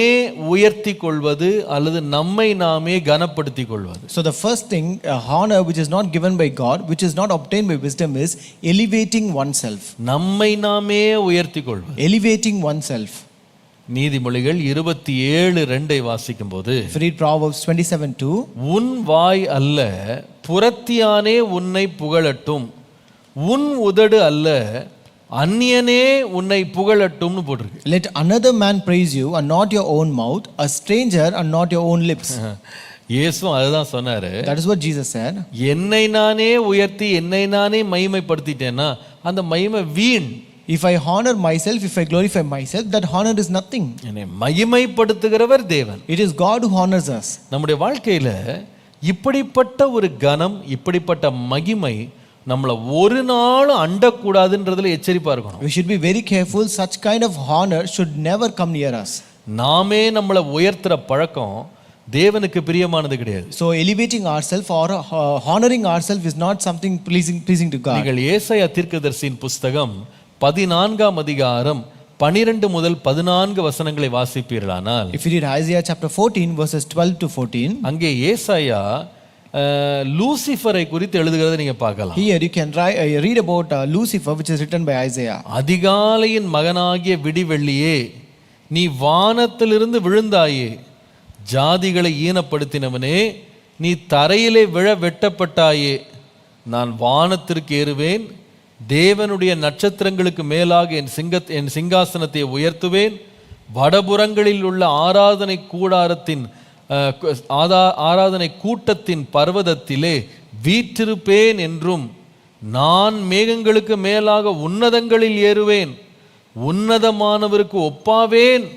உயர்த்தி கொள்வது அல்லது நம்மை நாமே கனப்படுத்தி கொள்வது. So the first thing, honor which is not given by God, which is not obtained by wisdom, is elevating oneself. நம்மை நாமே உயர்த்தி கொள்வது. Elevating oneself. நீதிமொழிகள் 27:2 வாசிக்கும் போது, If you read Proverbs 27:2, உன் வாய் அல்ல புறத்தியானே உன்னை புகழட்டும், உன் உதடு அல்ல அந்நியனே உன்னை புகழட்டும்னு போட்டிருக்கு. let another man praise you and not your own mouth, a stranger and not your own lips. இயேசுவும் அதுதான் சொன்னாரு. That is what Jesus said. என்னை நானே உயர்த்தி என்னை நானே மகிமைப்படுத்திட்டேன்னா அந்த மகிமை வீண். If I honor myself, if I glorify myself, that honor is nothing. என்னை மகிமைப்படுத்துகிறவர் தேவன். It is God who honors us. நம்முடைய வாழ்க்கையில இப்படிப்பட்ட ஒரு கனம், இப்படிப்பட்ட மகிமை நம்மளை ஒரு நாள் அண்டக்கூடாதுன்றதுல எச்சரிப்பா இருக்கணும். We should be very careful. Such kind of honor should never come near us. நாமே நம்மளை உயர்த்துற பழக்கம் தேவனுக்கு பிரியமானது கிடையாது. So elevating ourselves or honoring ourselves is not something pleasing to God. நீங்கள் ஏசாயா தீர்க்கதரிசியின் புஸ்தகம் 14ஆம் அதிகாரம் 12 முதல் 14 வசனங்களை வாசிப்பீர்களானால், If you read Isaiah chapter 14 verses 12 to 14, அங்கே ஏசாயா லூசிஃபரை குறித்து எழுதுகிறதை நீங்க பார்க்கலாம். Here you can read about Lucifer, which is written by Isaiah. அதிகாலையின் மகனாகிய விடிவெள்ளியே, நீ வானத்திலிருந்து விழுந்தாயே, ஜாதிகளை ஈனப்படுத்தினவனே, நீ தரையிலே விழ வெட்டப்பட்டாயே. நான் வானத்திற்கு ஏறுவேன், தேவனுடைய நட்சத்திரங்களுக்கு மேலாக என் சிங்காசனத்தை உயர்த்துவேன். வடபுறங்களில் உள்ள ஆராதனை கூட்டத்தின் பர்வதத்திலே வீற்றிருப்பேன் என்றும், நான் மேகங்களுக்கு மேலாக உன்னதங்களில் ஏறுவேன், உன்னதமானவருக்கு ஒப்பாவேன்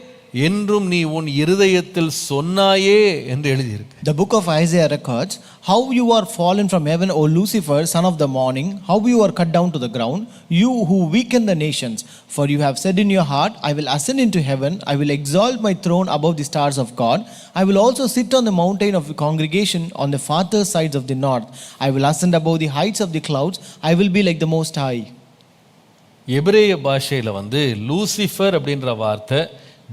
என்றும் நீ உன் இருதயத்தில் சொன்னாயே என்று எழுதியிருக்கு. The book of Isaiah records how you are fallen from heaven, O Lucifer, son of the morning, how you are cut down to the ground, you who weaken the nations. For you have said in your heart, I will ascend into heaven, I will exalt my throne above the stars of God, I will also sit on the mountain of the congregation on the farther sides of the north, I will ascend above the heights of the clouds, I will be like the Most High. எபிரேய பாஷையில Lucifer அப்படின்ற வார்த்தை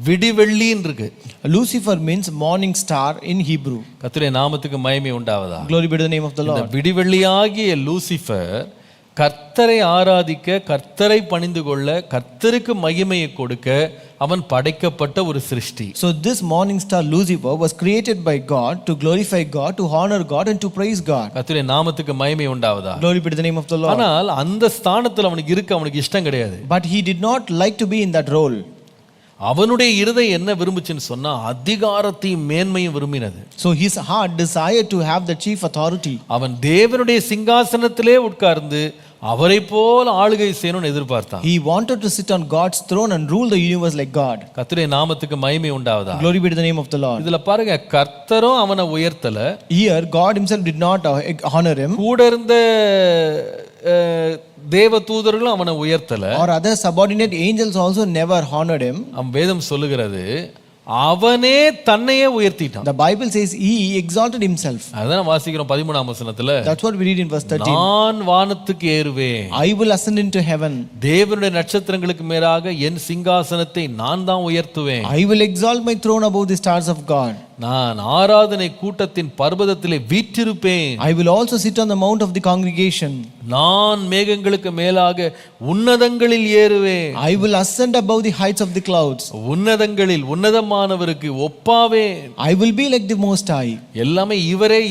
விடிவெள்ளின்னு இருக்கு. Lucifer means morning star in Hebrew. கர்த்தருடைய நாமத்துக்கு மகிமை உண்டாவதா. Glory be to the name of the இந்த Lord. விடிவெள்ளியாகிய Lucifer கர்த்தரை ஆராதிக்க, கர்த்தரை பணிந்து கொள்ள, கர்த்தருக்கு மகிமையை கொடுக்க அவன் படைக்கப்பட்ட ஒரு சிருஷ்டி. So this morning star Lucifer was created by God to glorify God, to honor God and to praise God. கர்த்தருடைய நாமத்துக்கு மகிமை உண்டாவதா. Glory be to the name of the Lord. ஆனால் அந்த ஸ்தானத்துல அவனுக்கு இருக்க அவனுக்கு இஷ்டம் கிடையாது. But he did not like to be in that role. அவனுடைய இருதயம் என்ன விரும்புச்சுன்னு சொன்னா அதிகாரத்தையும் மேன்மையும் விரும்பினது. So his heart desired to have the chief authority. அவன் தேவனுடைய சிங்காசனத்திலே உட்கார்ந்து அவரை போல ஆளுகை செய்யணும்னு எதிர்பார்த்தான். He wanted to sit on God's throne and rule the universe like God. கர்த்தருடைய நாமத்துக்கு மகிமை உண்டாவதா. Glory be to the name of the Lord. இதுல பாருங்க, கர்த்தரும் அவனை உயர்த்தல. Here God himself did not honor him. கூட இருந்த தேவ தூதர்களும் அவனை உயர்த்தல. Or other subordinate angels also never honored him. வேதம் சொல்லுகிறது அவனே தன்னையே உயர்த்திட்டான். The Bible says he exalted himself. அதான் வாசிக்கிறோம் 13ஆம் வசனத்துல. That's what we read in verse 13. நான் வானத்துக்கு ஏறுவேன். I will ascend into heaven. தேவனுடைய நட்சத்திரங்களுக்கு மேலாக என் சிங்காசனத்தை நான் தான் உயர்த்துவேன். I will exalt my throne above the stars of God. நான் ஆராதனை கூட்டத்தின் பர்வதத்திலே வீற்றிருப்பேன். I will also sit on the mount of the congregation. நான் மேகங்களுக்கு மேலாக உன்னதங்களில் ஏறுவேன். I will ascend above the heights of the clouds. உன்னதங்களில் உன்னதமானவருக்கு ஒப்பாவேன். I will be like the Most High. எல்லாமே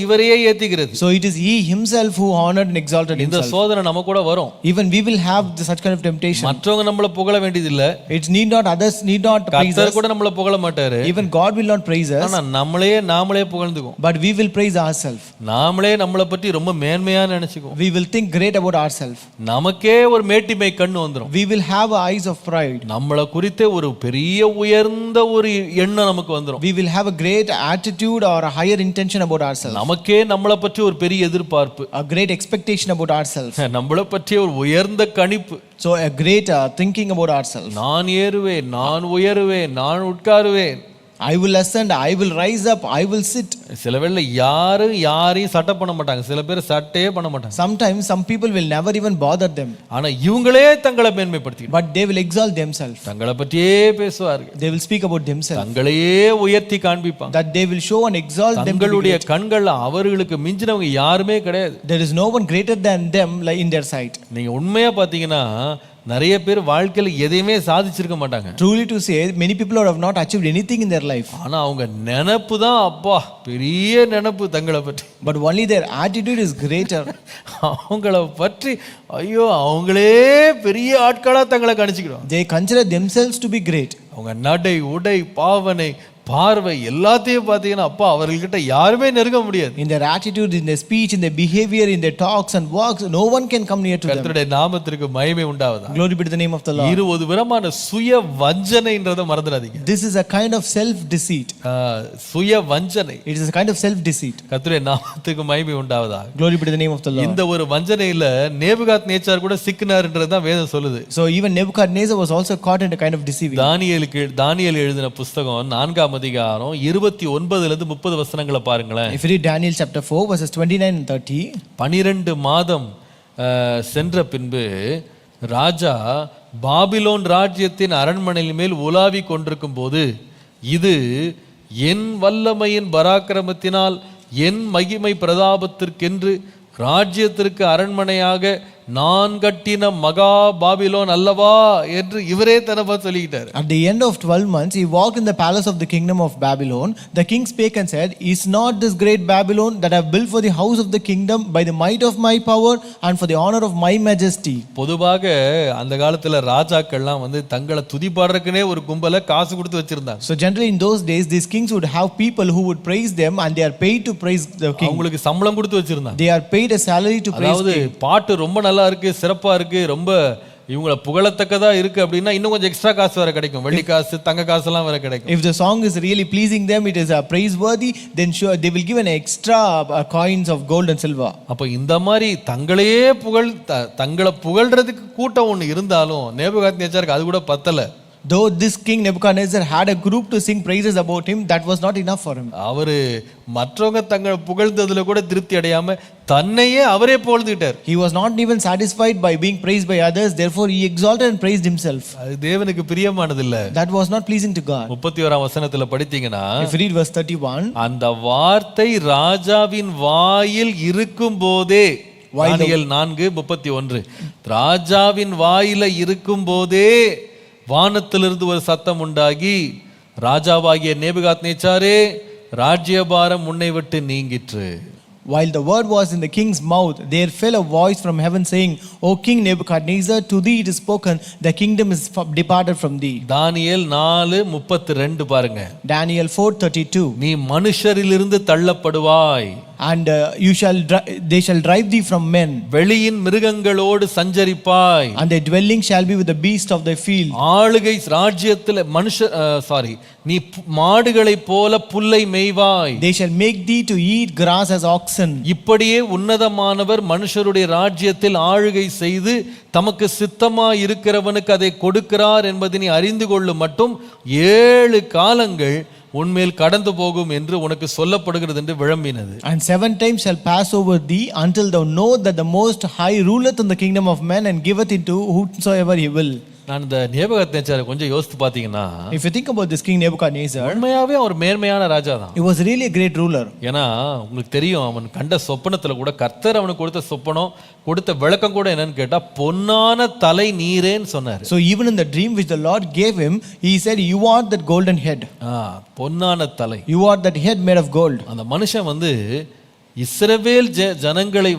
இவரையே ஏத்திக்கிறது. So it is he himself who honored and exalted இந்த himself. சோதனை நம்ம கூட வரும். Even we will have such kind of temptation. மற்றவங்க நம்மள புகழ வேண்டியது இல்ல. It need not, others need not praise us. கர்த்தர் கூட நம்மள புகழ மாட்டாரு. Even God will not praise us. ஆனா நாமளே புகழ்ந்துக்குவோம். But we will praise ourselves. நாமளே நம்மள பத்தி ரொம்ப மேன்மையா நினைச்சுக்குவோம். We will think great about ourselves. நமக்கே ஒரு மேட்டிமை கண்ணு வந்துரும். We will have eyes of pride. நம்மள குறித்து ஒரு பெரிய உயர்ந்த ஒரு எண்ணம் நமக்கு வந்துரும். We will have a great attitude or a higher intention about ourselves. நமக்கே நம்மள பற்றி ஒரு பெரிய எதிர்பார்ப்பு. A great expectation about ourselves. நம்மள பற்றி ஒரு உயர்ந்த கணிப்பு. So a great thinking about ourselves. நான் ஏறுவேன், நான் உயருவேன், நான் உட்காருவேன். I will ascend, I will rise up, I will sit. சில வேளை யாரையும் சட்டை பண்ண மாட்டாங்க. சில பேர் சட்டையே பண்ண மாட்டாங்க. Sometimes some people will never even bother them. ஆனா இவங்களே தங்களை மேன்மைப்படுத்திட்டு But they will exalt themselves. தங்களை பற்றியே பேசுவார்கள். They will speak about themselves. தங்களையே உயர்த்தி காண்பிப்பாங்க. That they will show and exalt them. தங்களுடைய கண்கள் அவர்களுக்கு மிஞ்சினவங்க யாருமே கிடையாது. There is no one greater than them in their sight. நீங்க உண்மையா பாத்தீங்கன்னா நிறைய பேர் வாழ்க்கையில எதையுமே சாதிச்சிருக்க மாட்டாங்க. Truly to say, many people have not achieved anything in their life. ஆனா அவங்க நினைப்பு தான் அப்பா பெரிய நினைப்பு தங்களை பற்றி. But only their attitude is greater. அவங்கள பற்றி ஐயோ அவங்களே பெரிய ஆட்களா தங்களை கணிச்சுக்கிறோம். They consider themselves to be great. அவங்க நடை, உடை, பாவனை, பார்வை எல்லாத்தையும் பார்த்தீங்கன்னா அப்பா அவர்கள்கிட்ட யாருமே நெருங்க முடியாது. In their attitude, in their speech, in their behavior, in their talks and walks, no one can come near to them. கர்த்தருடைய நாமத்திற்கு மகிமை உண்டாவதா. Glory be to the name of the Lord. இது ஒரு விதமான சுய வஞ்சனைன்றதை மறந்துடாதீங்க. This is a kind of self deceit. சுய வஞ்சனை. It is a kind of self deceit. கர்த்தருடைய நாமத்துக்கு மகிமை உண்டாவதா. Glory be to the name of the Lord. இந்த ஒரு வஞ்சனையில நேபுகாத்நேச்சார் கூட சிக்கினார்ன்றது தான் வேதம் சொல்லுது. So even Nebuchadnezzar was also caught in a kind of deceiving. தானியேல் எழுதின புத்தகம் 4ஆம் அதிகாரம் 29 ல இருந்து 30 வசனங்களை பாருங்களேன். If you read Daniel chapter 4 verses 29 and 30. 12 மாதம் சென்ற பின்பு ராஜா பாபிலோன் ராஜ்யத்தின் அரண்மனையின் மேல் உலாவி கொண்டிருக்கும் போது, இது என் வல்லமையின் பராக்கிரமத்தினால் என் மகிமை பிரதாபத்திற்கென்று ராஜ்யத்திற்கு அரண்மனையாக நான் கட்டின மகா பாபிலோன் அல்லவா என்று இவரே தனப்பா சொல்லிட்டார். At the end of 12 months he walked in the palace of the kingdom of Babylon. The king spake and said, Is not this great Babylon that I have built for the house of the kingdom by the might of my power and for the honor of my majesty? பொதுவாக அந்த காலத்துல ராஜாக்கள்லாம் வந்து தங்களை துதிபாடுறதுக்குனே ஒரு கும்பல காசு கொடுத்து வச்சிருந்தாங்க. So generally in those days these kings would have people who would praise them and they are paid to praise the king. அவங்களுக்கு சம்பளம் கொடுத்து வச்சிருந்தாங்க. They are paid a salary to praise அதாவது பாட்டு ரொம்ப நல்லா இருக்கு, சிறப்பா இருக்கு, ரொம்ப இவங்கள புகழத்தக்கதா இருக்கு அப்படின்னா இன்னும் கொஞ்சம் எக்ஸ்ட்ரா காசு வேற கிடைக்கும். வெள்ளி காசு, தங்க காசு எல்லாம் வேற கிடைக்கும். If the song is really pleasing them, it is praiseworthy, then sure they will give an extra coins of gold and silver. அப்ப இந்த மாதிரி தங்களை புகழ்றதுக்கு கூட்டம் ஒன்று இருந்தாலும் நேபுகாத்நேச்சாருக்கு அது கூட பத்தல. Though this king Nebuchadnezzar had a group to sing praises about him, that was not enough for him. அவரு மற்றவங்க தங்களை புகழ்ந்ததுல கூட திருப்தி அடையாம தன்னையே அவரே புகழ்ந்துட்டார். He was not even satisfied by being praised by others, therefore he exalted and praised himself. அது தேவனுக்கு பிரியமானது இல்ல. That was not pleasing to God. 31ஆம் வசனத்துல படித்தீங்கன்னா, If you read verse 31, அந்த வார்த்தை ராஜாவின் வாயில் இருக்கும் போதே, தானியேல் 4:31, ராஜாவின் வாயில இருக்கும் போதே வானத்திலிருந்து ஒரு சத்தம் உண்டாகி, ராஜாவாகிய நேபுகாத்நேச்சாரே, ராஜ்யபாரம் உன்னை விட்டு நீங்கிற்று. while the word was in the king's mouth, there fell a voice from heaven saying, O King Nebuchadnezzar, to thee it is spoken, the kingdom is departed from thee. தானியேல் 4:32 பாருங்க. Daniel 4:32. நீ மனுஷரிலிருந்து தள்ளப்படுவாய், And they shall drive thee from men, வெளியின் மிருகங்களோடு சஞ்சரிப்பாய், and their dwelling shall be with the beast of thy field. ஆளுகை ராஜ்யத்தில் நீ மாடுகளைப் போல புல்லை மேய்வாய். They shall make thee to eat grass as oxen. இப்படியே உன்னதமானவர் மனுஷருடைய ராஜ்யத்தில் ஆளுகை செய்து தமக்கு சித்தமா இருக்கிறவனுக்கு அதை கொடுக்கிறார் என்பதை நீ அறிந்து கொள்ளும் மட்டும் 7 காலங்கள் உன்மேல் கடந்து போகும் என்று உனக்கு சொல்லப்படுகிறது என்று விளம்பினது. And 7 times shall pass over thee until thou know that the Most High ruleth in the kingdom of men and giveth it to whomsoever he will. நான் இந்த நேபுகாத்நேச்சாரை கொஞ்சம் யோசித்து பார்த்தீங்கன்னா, If you think about this king Nebuchadnezzar, உண்மையாவே அவர் மேன்மையான ராஜா தான். he was really a great ruler. ஏன்னா உங்களுக்கு தெரியும், அவன் கண்ட சொப்பனத்துல கூட கர்த்தர் அவனுக்கு கொடுத்த சொப்பனம், கொடுத்த விளக்கம் கூட என்னன்னு கேட்டா, பொன்னான தலை நீரேன்னு சொன்னார். So even in the dream which the Lord gave him, he said, you are that golden head. பொன்னான தலை. You are that head made of gold. அந்த மனுஷன் இஸ்ரவேல் ஜனங்களை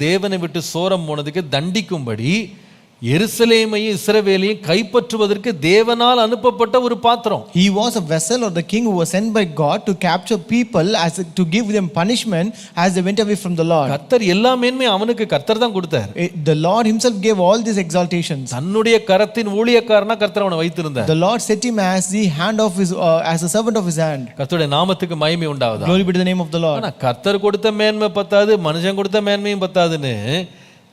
தேவனை விட்டு சோரம் போனதுக்கு தண்டிக்கும்படி எருசலேமையும் இஸ்ரவேலையும் கைப்பற்றுவதற்கு தேவனால் அனுப்பப்பட்ட ஒரு பாத்திரம். He was a vessel or the king who was sent by God to capture people to give them punishment as they went away from the Lord. கர்த்தர் எல்லா மேன்மையும் அவனுக்கு கர்த்தர் தான் கொடுத்தார். The Lord himself gave all these exaltations. தன்னுடைய கரத்தின் ஊழியக்காரனா கர்த்தர் அவனை வைத்திருந்தார். The Lord set him as the hand of his as a servant of his hand. கர்த்தருடைய நாமத்துக்கு மகிமை உண்டாவதாக. Glory be to the name of the Lord. ஆனா கர்த்தர் கொடுத்த மேன்மை பத்தாது, மனுஷன் கொடுத்த மேன்மையும் பத்தாதுன்னு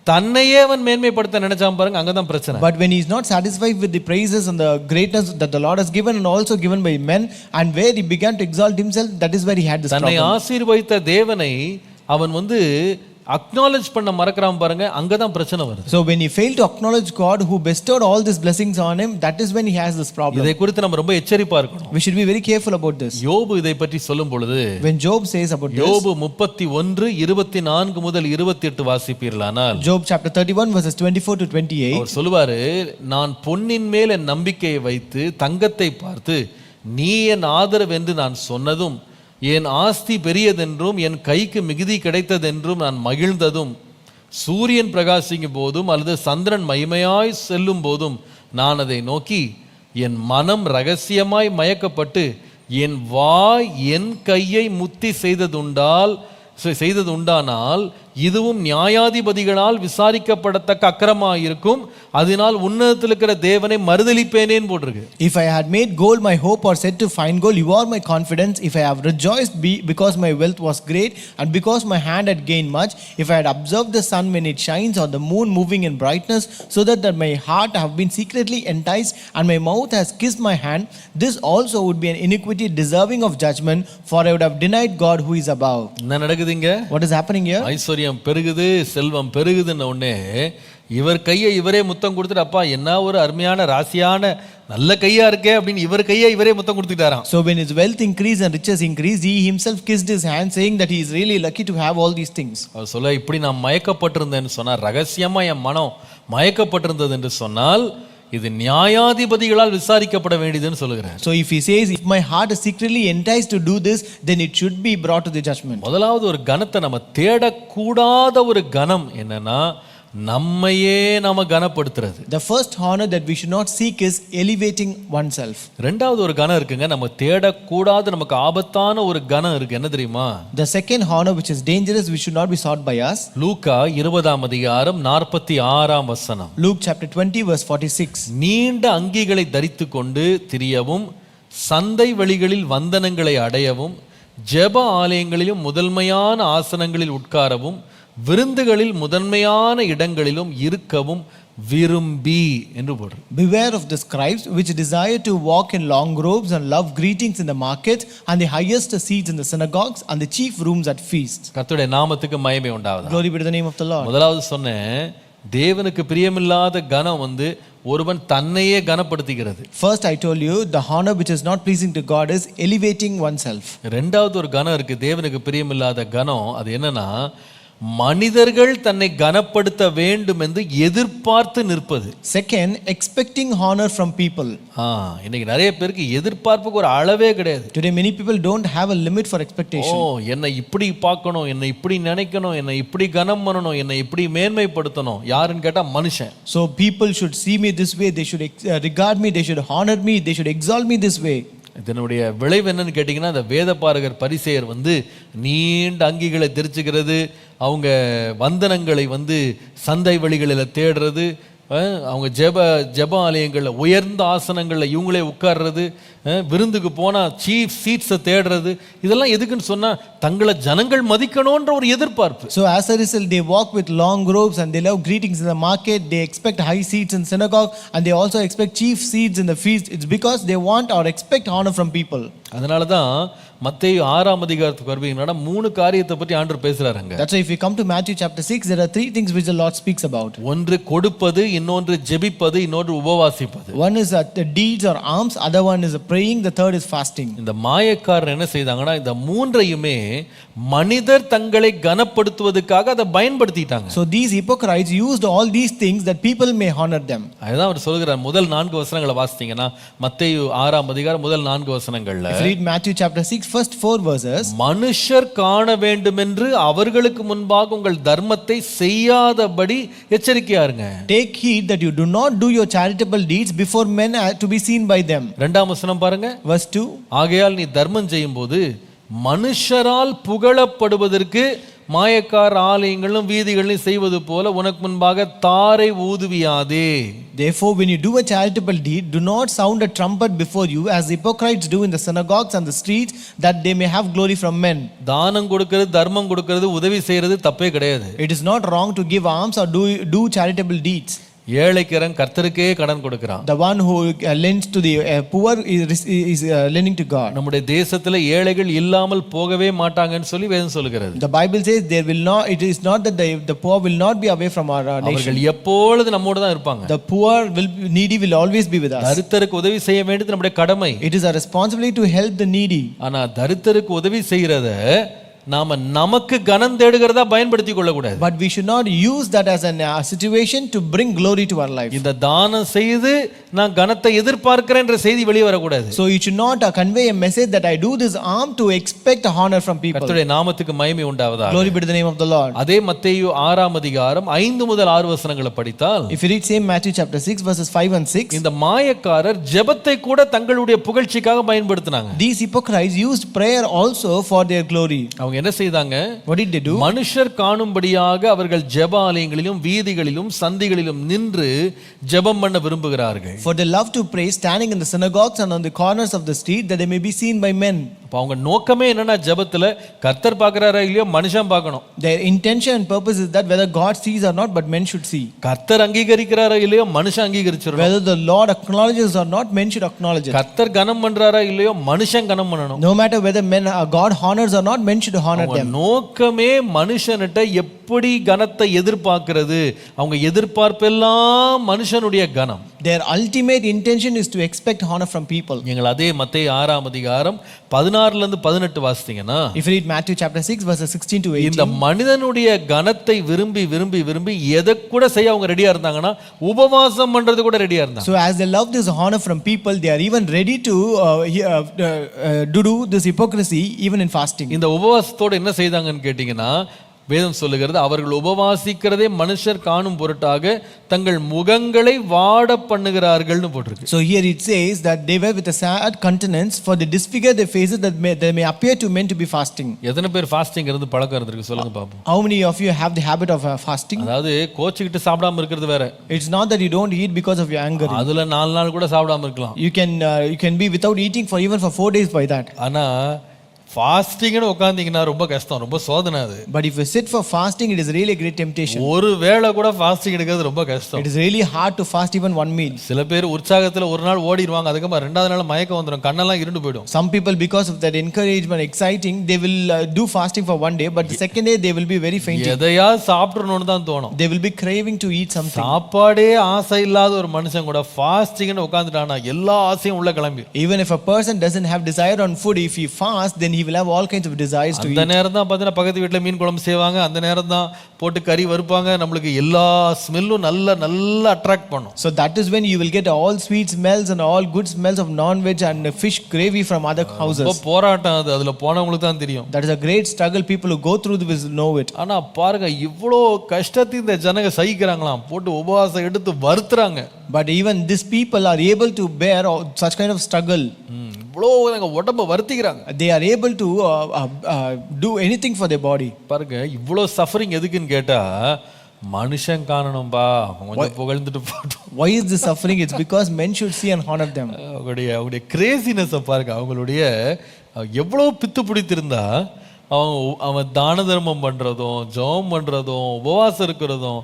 தன்னையே அவன் மேன்மைப்படுத்த நினைச்சான் பாருங்க, அங்கதான் பிரச்சனை. But when he is not satisfied with the praises and the greatness that the Lord has given and also given by men, and where he began to exalt himself, that is where he had this problem. தன்னை ஆசீர்வதித்த தேவனை அவன் acknowledge பண்ண மறக்கறான் பாருங்க, அங்கதான் பிரச்சனை வருது. So when he failed to acknowledge God who bestowed all these blessings on him, that is when he has this problem. இதை குறித்து நம்ம ரொம்ப எச்சரிப்பா இருக்கணும். We should be very careful about this. யோபு இதை பற்றி சொல்லும் பொழுது, when Job says about this, யோபு 31:24 முதல் 28 வாசிப்பீர்களானால், Job chapter 31 verses 24 to 28, அவர் சொல்லுவாரு, நான் பொன்னின் மேல் என் நம்பிக்கையை வைத்து தங்கத்தை பார்த்து நீ என் ஆதரவு என்று நான் சொன்னதும், என் ஆஸ்தி பெரியதென்றும் என் கைக்கு மிகுதி கிடைத்ததென்றும் நான் மகிழ்ந்ததும், சூரியன் பிரகாசிக்கும் போதும் அல்லது சந்திரன் மகிமையாய் செல்லும் போதும் நான் அதை நோக்கி என் மனம் ரகசியமாய் மயக்கப்பட்டு என் வாய் என் கையை முத்தி செய்ததுண்டானால் இதுவும் நியாயாதிபதிகளால் விசாரிக்கப்படத்தக்க அக்கிரமாக இருக்கும், அதனால் உன்னதத்தில் இருக்கிற தேவனை மறுதலிப்பேனேன்னு போட்டிருக்கு. If I had made gold my hope or said to find gold, you are my confidence. If I have rejoiced because my wealth was great and because my hand had gained much, if I had observed the sun when it shines or the moon moving in brightness, so that my heart have been secretly enticed and my mouth has kissed my hand, this also would be an iniquity deserving of judgment, for I would have denied God who is above. என்ன நடக்குதுங்க? What is happening here? ஐஸ்வர்யம் பெருகுது, செல்வம் பெருகுதுன்னு உடனே இவர் கையை இவரே முத்தம் கொடுத்துட்டு, அப்பா என்ன ஒரு அருமையான ராசியான நல்ல கையா இருக்கே அப்படின்னு இவர் கையை இவரே முத்தம் கொடுத்துட்டாராம். So when his wealth increased and riches increased, he himself kissed his hand, saying that he is really lucky to have all these things. அவர் சொல்ல, இப்படி நான் மயக்கப்பட்டிருந்தேன்னு சொன்னார், ரகசியமா என் மனம் மயக்கப்பட்டிருந்தது என்று சொன்னால் இது நியாயாதிபதிகளால் விசாரிக்கப்பட வேண்டியதுன்னு சொல்லுகிறார். So if he says, if my heart is secretly enticed to do this, then it should be brought to the judgment. முதலாவது ஒரு கணத்தை நம்ம தேடக்கூடாத ஒரு கணம் என்னன்னா, நம்மையே நாம கனப்படுத்துறது. The first honor that we should not seek is elevating oneself. ரெண்டாவது ஒரு கணம் இருக்குங்க, நம்ம தேடக்கூடாத நமக்கு ஆபத்தான ஒரு கணம் இருக்கு, என்ன தெரியுமா? The second honor which is dangerous, which should not be sought by us. Luca 20:46. Luke chapter 20 verse 46. நீண்ட அங்கிகளை தரித்து கொண்டு திரியவும், சந்தை வெளிகளில் வந்தனங்களை அடையவும், ஜெப ஆலயங்களிலும் முதன்மையான ஆசனங்களில் உட்காரவும், விருந்துகளில் முதன்மையான இடங்களிலும் இருக்கவும் விரும்பி என்று போடுறது. Beware of the scribes which desire to walk in long robes and love greetings in the markets and the highest seats in the synagogues and the chief rooms at feasts. கர்த்தருடைய நாமத்துக்கு மகிமை உண்டாவதாக. Glory be to the name of the Lord. முதலாவது சொன்னேன், தேவனுக்கு பிரியமில்லாத கனம் ஒருவன் தன்னையே கனப்படுத்திக்கிறது. First I told you the honor which is not pleasing to God is elevating oneself. ரெண்டாவது ஒரு கனம் இருக்கு, தேவனுக்கு பிரியமில்லாத கனம். அது என்னன்னா, மனிதர்கள் தன்னை கனப்படுத்த வேண்டும் என்று எதிர்பார்த்து நிற்பது. Second, expecting honor from people. இன்னைக்கு நிறைய பேருக்கு எதிர்பார்ப்புக்கு ஒரு அளவே கிடையாது. Today many people don't have a limit for expectation. என்னை இப்படி பார்க்கணும், என்னை இப்படி நினைக்கணும், என்னை இப்படி கனம் பண்ணணும், என்னை இப்படி மேன்மைப்படுத்தணும். யாருன்னு கேட்டா மனுஷன். So people should see me this way, they should regard me, they should honor me, they should exalt me this way. இதனுடைய விளைவு என்னன்னு கேட்டிங்கன்னா, அந்த வேதபாரகர் பரிசேயர் நீண்ட அங்கிகளை தெரிச்சுக்கிறது, அவங்க வந்தனங்களை சந்தை வழிகளில் தேடுறது, அவங்க ஜெப ஆலயங்களில் உயர்ந்த ஆசனங்களில் இவங்களே உட்கார்றது, விருந்துக்கு போனால் சீஃப் சீட்ஸை தேடுறது, இதெல்லாம் எதுக்குன்னு சொன்னால் தங்களை ஜனங்கள் மதிக்கணுன்ற ஒரு எதிர்பார்ப்பு. So as a result they walk with long robes and they love greetings in the market, they expect high seats in synagogue and they also expect chief seats in the feast. It's because they want or expect honor from people. அதனால தான் மத்தேயு 6ஆம் அதிகாரத்துக்கு வருவீங்கன்னா 3 காரியத்தை பற்றி ஆண்டவர் பேசுறாருங்க. That's why if we come to Matthew chapter 6, there are 3 things which the Lord speaks about. ஒன்று கொடுப்பது, இன்னொன்று ஜெபிப்பது, இன்னொன்று உபவாசிப்பது. One is the deeds or alms, other one is praying, the third is fasting. இந்த மாயக்காரர் என்ன செய்தாங்கன்னா, இந்த மூன்றையுமே மனிதர் தங்களை கனப்படுத்துவதற்காக அதை பயன்படுத்திட்டாங்க. So these hypocrites used all these things that people may honor them. அதுதான் அவர் சொல்கிறார். முதல் 4 வசனங்களை வாசித்தீங்கன்னா, மத்தேயு 6ஆம் அதிகாரம் முதல் 4 வசனங்கள்ல, if you read Matthew chapter 6 first 4 verses, மனுஷர் காண வேண்டும் என்று அவர்களுக்கு முன்பாக உங்கள் தர்மத்தை செய்யாதபடி எச்சரிக்கையா இருங்க. Take heed that you do not do your charitable deeds before men to be seen by them. இரண்டாம் வசனம் பாருங்க, verse 2, ஆகையால் நீ தர்மம் செய்யும்போது மனுஷரால் புகழப்படுவதற்கு மாயக்கார ஆலயங்களும் வீதிகளும் செய்வது போல உனக்கு முன்பாக தாரை ஊதுவியாதே. Therefore when you do a charitable deed, do not sound a trumpet before you as hypocrites do in the synagogues and the streets, that they may have glory from men. தானம் கொடுக்கிறது, தர்மம் கொடுக்கிறது, உதவி செய்யறது தப்பே கிடையாது. It is not wrong to give alms or do charitable deeds. ஏழைக்கிறன் கர்த்தருக்கே கடன் கொடுக்கிறான். The one who lends to the poor is lending to God. நம்முடைய தேசத்துல ஏழைகள் இல்லாமல் போகவே மாட்டாங்கன்னு சொல்லி வேதம் சொல்கிறது. The Bible says there will not, it is not that the poor will not be away from our nation. அவர்கள் எப்பொழுது நம்மோடு தான் இருப்பாங்க. The poor needy will always be with us. தரித்திரருக்கு உதவி செய்ய வேண்டியது நம்முடைய கடமை. It is our responsibility to help the needy. ஆனா தரித்திரருக்கு உதவி செய்யறத நாம நமக்கு கனம் தேடுகிறதா பயன்படுத்தி கொள்ள கூடாது. But we should not use that as a situation to bring glory to our life. இந்த தானம் செய்து நான் கனத்தை எதிர்பார்க்கிறேன் என்ற செய்தி வெளியே வரக்கூடாது. So you should not convey a message that I do this arm to expect honor from people. கர்த்தருடைய நாமத்துக்கு மகிமை உண்டாவதாக. Glory be to the name of the Lord. அதே மத்தேயு 6ஆம் அதிகாரம் 5 முதல் 6 வசனங்களை படித்தால், if you read same Matthew chapter 6 verses 5 and 6, இந்த மாயக்காரர் ஜெபத்தை கூட தங்களுடைய புகழ்ச்சிக்காக பயன்படுத்தினாங்க. these hypocrites used prayer also for their glory. அவங்க என்ன செய்தாங்க? What did they do? மனுஷர் காணும்படியாக அவர்கள் ஜெபாலயங்களிலும் வீதிகளிலும் சந்திகளிலும் நின்று ஜெபம் பண்ண விரும்புகிறார்கள். For they love to pray standing in the synagogues and on the corners of the street, that they may be seen by men. அப்ப அவங்க நோக்கமே என்னன்னா, ஜெபத்துல கர்த்தர் பார்க்கறாரா இல்லையோ மனுஷன் பார்க்கணும். Their intention and purpose is that whether God sees or not, but men should see. கர்த்தர் அங்கீகரிக்கிறாரா இல்லையோ மனுஷன் அங்கீகரிச்சிரணும். Whether the Lord acknowledges or not, men should acknowledge it. கர்த்தர் கனம் பண்றாரா இல்லையோ மனுஷன் கனம் பண்ணணும். No matter whether men God honors or not, men should honor them. நோக்கமே மனுஷன்கிட்ட எப்படி கனத்தை எதிர்பார்க்கிறது. அவங்க எதிர்பார்ப்பெல்லாம் மனுஷனுடைய கனம். Their ultimate intention is to expect honor from people. நீங்கள் அதே மத்தேயு 6ஆம் அதிகாரம் 16 ல இருந்து 18 வாசித்தீங்கன்னா, if you read Matthew chapter 6 verses 16 to 18, இந்த மனிதனுடைய கனத்தை விரும்பி விரும்பி விரும்பி எதை கூட செய்ய அவங்க ரெடியா இருந்தாங்கன்னா, உபவாசம் பண்றது கூட ரெடியா இருந்தாங்க. So as they love this honor from people, they are even ready to do this hypocrisy even in fasting. இந்த உபவாசத்தோட என்ன செய்தாங்கன்னு கேட்டீங்கன்னா, வேதம் சொல்லுகிறது, அவர்கள் உபவாசிக்கிறதே மனுஷர் காணும் பொருட்டாக தங்கள் முகங்களை வாட பண்ணுகிறார்கள்னு போட்டிருக்கு. So here it says that they were with a sad countenance, for they disfigure their faces that they may appear to men to be fasting. எத்தனை பேர் ஃபாஸ்டிங் இருந்து பழக்கம் இருந்திருக்கு சொல்லுங்க பாப்போம். How many of you have the habit of fasting? அதாவது கோச்சிக்கிட்டு சாப்பிடாம இருக்கிறது வேற. It's not that you don't eat because of your anger. அதுல 4 நாள் கூட சாப்பிடாம இருக்கலாம். You can be without eating for even for 4 days by that. ஆனா ஃபாஸ்டிங்னு உட்கார்ந்தீங்கன்னா ரொம்ப கஷ்டம், ரொம்ப சோதனை அது. But if you sit for fasting, it is really a great temptation. ஒரு வேளை கூட ஃபாஸ்டிங் எடுக்கிறது ரொம்ப கஷ்டம். It is really hard to fast even one meal. சில பேர் உற்சாகத்துல ஒரு நாள் ஓடிடுவாங்க, அதுக்கப்புறம் ரெண்டாவது நாள் மயக்கம் வந்துடும், கண்ணெல்லாம் இருண்டு போயிடும். Some people, because of that encouragement, exciting, they will do fasting for one day, but the second day they will be very fainting. எதையா சாப்பிடணும்னு தான் தோணும். They will be craving to eat something. சாப்பாடே ஆசை இல்லாத ஒரு மனுஷன் கூட ஃபாஸ்டிங்னு உட்கார்ந்துட்டானா எல்லா ஆசையும் உள்ள கிளம்பி. Even if a person doesn't have desire on food, if he fasts, then he will have all kinds of desires to eat. அந்த நேரம் தான் பார்த்தீங்கன்னா பக்கத்து வீட்டில் மீன் குழம்பு செய்வாங்க, அந்த நேரம் தான் போட்டு கறி வறுப்பாங்க, நம்மளுக்கு எல்லா ஸ்மெல்லும் நல்லா அட்ராக்ட் பண்ணும். So that is when you will get all sweet smells and all good smells of non-veg and fish gravy from other houses. போராட்டம் அது, அதுல போனவங்களுக்கு தான் தெரியும். That is a great struggle. People who go through this know it. ஆனா பாருங்க, இவ்வளோ கஷ்டத்தை இந்த ஜனங்க சகிக்கிறாங்களாம், போட்டு உபவாசம் எடுத்து வருத்துறாங்க. But even these people are able to bear such kind of struggle. இவ்வளோ உடம்ப வருத்திக்கிறாங்க. They are able to do anything for their body. பாருங்க, இவ்வளோ சஃபரிங் எதுக்குன்னு கேட்டா, மனுஷன் காணணும்பா, கொஞ்சம் புகழ்ந்துட்டு போட்டோம். Why is this suffering? It's because men should see and honor them. அவங்களுடைய கிரேசினஸை பாருங்க, அவங்களுடைய எவ்வளோ பித்து பிடித்திருந்தா அவன் தான தர்மம் பண்றதும் ஜெபம் பண்றதும் உபவாசம் இருக்கிறதும்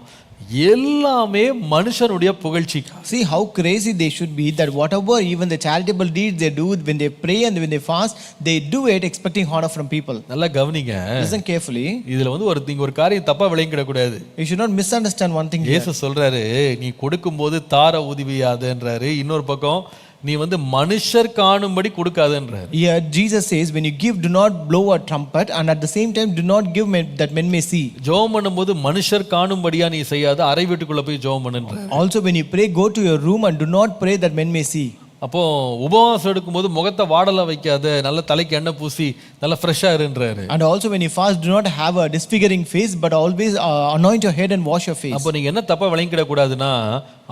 எல்லாமே மனுஷனுடைய புகழ்ச்சி. See how crazy they should be, that whatever even the charitable deeds they do, when they pray and when they fast, they do it expecting honor from people. நல்லா கவனிங்க. Listen carefully. இதுல ஒரு காரியம் தப்பா விளங்கிட கூடாது. You should not misunderstand one thing. இயேசு சொல்றாரு, நீ கொடுக்கும்போது தார உதவியாதன்றாரு. இன்னொரு பக்கம் நீ மனுஷர் காணும்படி கொடுக்காதன்றாரு. Here Jesus says, when you give, do not blow a trumpet, and at the same time do not give that men may see. ஜெபம் பண்ணும்போது மனுஷர் காணும்படியா நீ செய்யாத, அறை வீட்டுக்குள்ள போய் ஜெபம் பண்ணுன்றாரு. Also when you pray, go to your room and do not pray that men may see. அப்போ உபவாசம் எடுக்கும்போது முகத்தை வாடல வைக்காத, நல்ல தலைக்கு எண்ணெய் பூசி நல்ல ஃப்ரெஷ்ஷா இருன்றாரு. And also when you fast, do not have a disfiguring face, but always anoint your head and wash your face. அப்போ நீங்க என்ன தப்பா விளங்கிட கூடாதுன்னா,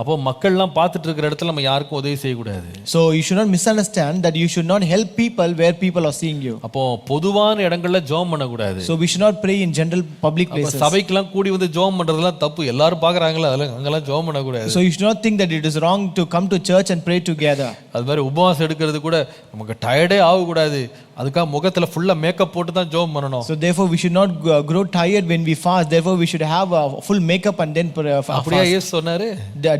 அப்போ மக்கள்லாம் பார்த்துட்டு இருக்கிற இடத்துல நம்ம யாருக்கும் உதவி செய்யக்கூடாது. So you should not misunderstand that you should not help people where people are seeing you. அப்போ பொதுவான இடங்கள்ல ஜெபம் பண்ணக்கூடாது. So we should not pray in general public places. சபைக்கெல்லாம் கூடி ஜெபம் பண்றதெல்லாம் தப்பு, எல்லாரும் பார்க்கறாங்களா, அதெல்லாம் அங்கெல்லாம் ஜெபம் பண்ணக்கூடாது. So you should not think that it is wrong to come to church and pray together. அது மாதிரி உபவாசம் எடுக்கிறது கூட நமக்கு டயர்டே ஆகக்கூடாது, அதுக்காக முகத்துல ஃபுல்லா மேக்கப் போட்டு தான் ஜெபம் பண்ணணும். So therefore we should not grow tired when we fast. Therefore we should have a full makeup and then fast. அப்படியே இயேசு சொன்னாரு.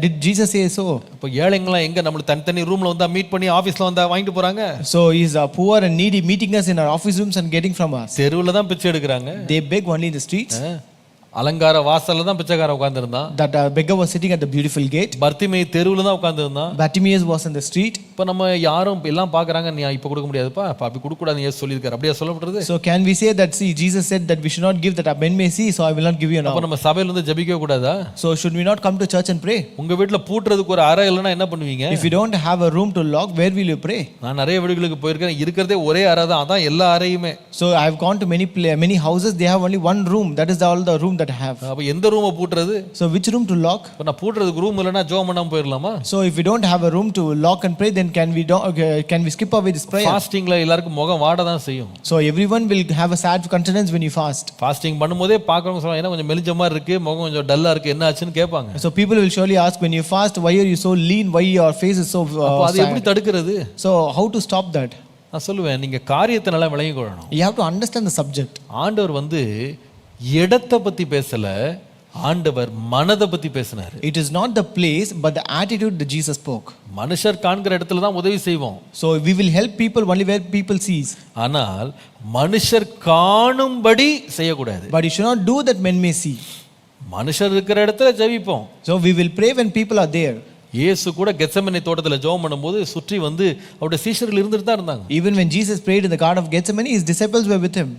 Did Jesus say so? இப்போ ஏழைங்கலாம் எங்க நம்மள தனி ரூம்ல மீட் பண்ணி ஆபீஸ்ல வாங்கிட்டு போறாங்க. So is poor and needy meeting us in our office rooms and getting from us. தெருவுல தான் பிச்சை எடுக்கறாங்க. They beg only in the streets. அலங்கார வாசல்ல தான் பிச்சைக்காரன் உட்கார்ந்திருந்தான். That beggar was sitting at the beautiful gate. Bartimaeus தெருவுல தான் உட்கார்ந்திருந்தான். Bartimaeus was in the street. இப்போ நம்ம யாரும் எல்லாம் பார்க்கறாங்க, நீ இப்ப கொடுக்க முடியாதுப்பா, அப்படி கொடுக்க கூடாதுன்னு இயேசு சொல்லிருக்காரு. அப்படியே சொல்லப்படுறது. So can we say that, see, Jesus said that we should not give that men may see, so I will not give you now. அப்ப நம்ம சபையில ஜெபிக்க கூடாதா? So should we not come to church and pray? உங்க வீட்ல பூட்றதுக்கு ஒரு அறை இல்லனா என்ன பண்ணுவீங்க? If you don't have a room to lock, where will you pray? நான் நிறைய வீடுகளுக்கு போயிருக்கேன், இருக்கிறதே ஒரே அறை தான், அதான் எல்லா அறையுமே. So I have gone to many houses, they have only one room, that is all the room that I have. அப்ப எந்த ரூமை பூட்றது? So which room to lock? இப்ப நான் பூட்றதுக்கு ரூம் இல்லனா ஜெபம் பண்ணாம போயிரலாமா? So if we don't have a room to lock and pray, then can we skip away this prayer? ஃபாஸ்டிங்ல எல்லாருக்கும் முகம் வாட தான் செய்யும். So everyone will have a sad countenance when you fast. Fasting பண்ணும்போதே பார்க்கறவங்க சொல்றாங்க, என்ன கொஞ்சம் மெலிஞ்ச மாதிரி இருக்கு, முகம் கொஞ்சம் டல்லா இருக்கு, என்ன ஆச்சுன்னு கேட்பாங்க. So people will surely ask, when you fast, why are you so lean, why your face is so அப்ப அது எப்படி தடுக்கிறது? So how to stop that? நான் சொல்லுவேன், நீங்க காரியத்தை நல்லா விளங்கிக் கொள்ளணும். You have to understand the subject. ஆண்டவர் இடத்தை பத்தி பேசல, ஆண்டவர் மனதை பத்தி பேசினார். It is not the place but the attitude that Jesus spoke. மனுஷர் காண்கிற இடத்துல தான் உதவி செய்வோம். So we will help people only where people sees. ஆனால் மனுஷர் காணும்படி செய்யக்கூடாது. But you should not do that men may see. மனுஷர் இருக்கிற இடத்துல ஜெபிப்போம். So we will pray when people are there. இயேசு கூட கெத்செமனே தோட்டத்துல ஜெபம் பண்ணும்போது சுற்றி அவருடைய சீஷர்கள் இருந்துட்டு தான் இருந்தாங்க. Even when Jesus prayed in the garden of Gethsemane, his disciples were with him.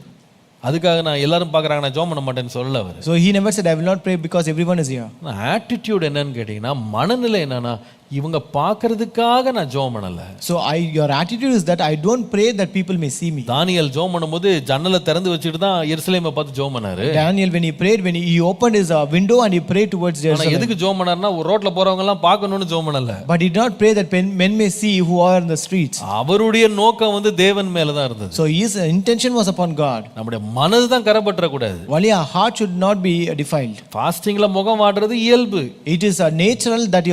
அதுக்காக நான் எல்லாரும் பார்க்கறாங்க நான் ஜெபம் பண்ண மாட்டேன்னு சொல்லல அவர். So he never said I will not pray because everyone is here. Attitude என்னன்னு கேட்டீங்கன்னா, மனநிலை என்னன்னா, இவங்க பார்க்கிறதுக்காக நான் ஜெபம் பண்ணல. So your attitude is that I don't pray that people may see me. தானியேல் ஜெபம் பண்ணும்போது ஜன்னலை திறந்து வச்சிட்டு தான் எருசலேமை பார்த்து ஜெபம் பண்ணாரு. Daniel when he prayed, when he opened his window and he prayed towards Jerusalem. ஆனா எதுக்கு ஜெபம் பண்ணாருன்னா, ரோட்ல போறவங்க எல்லாம் பார்க்கணும்னு ஜெபம் பண்ணல. But he did not pray that men may see who are in the streets. அவருடைய நோக்கம் தேவன் மேல தான் இருந்தது. So his intention was upon God. நம்முடைய மனது தான் கரப்பற்ற கூடாது. Only our heart should not be defiled. ஃபாஸ்டிங்ல முகம் வாடுறது இயல்பு. It is natural that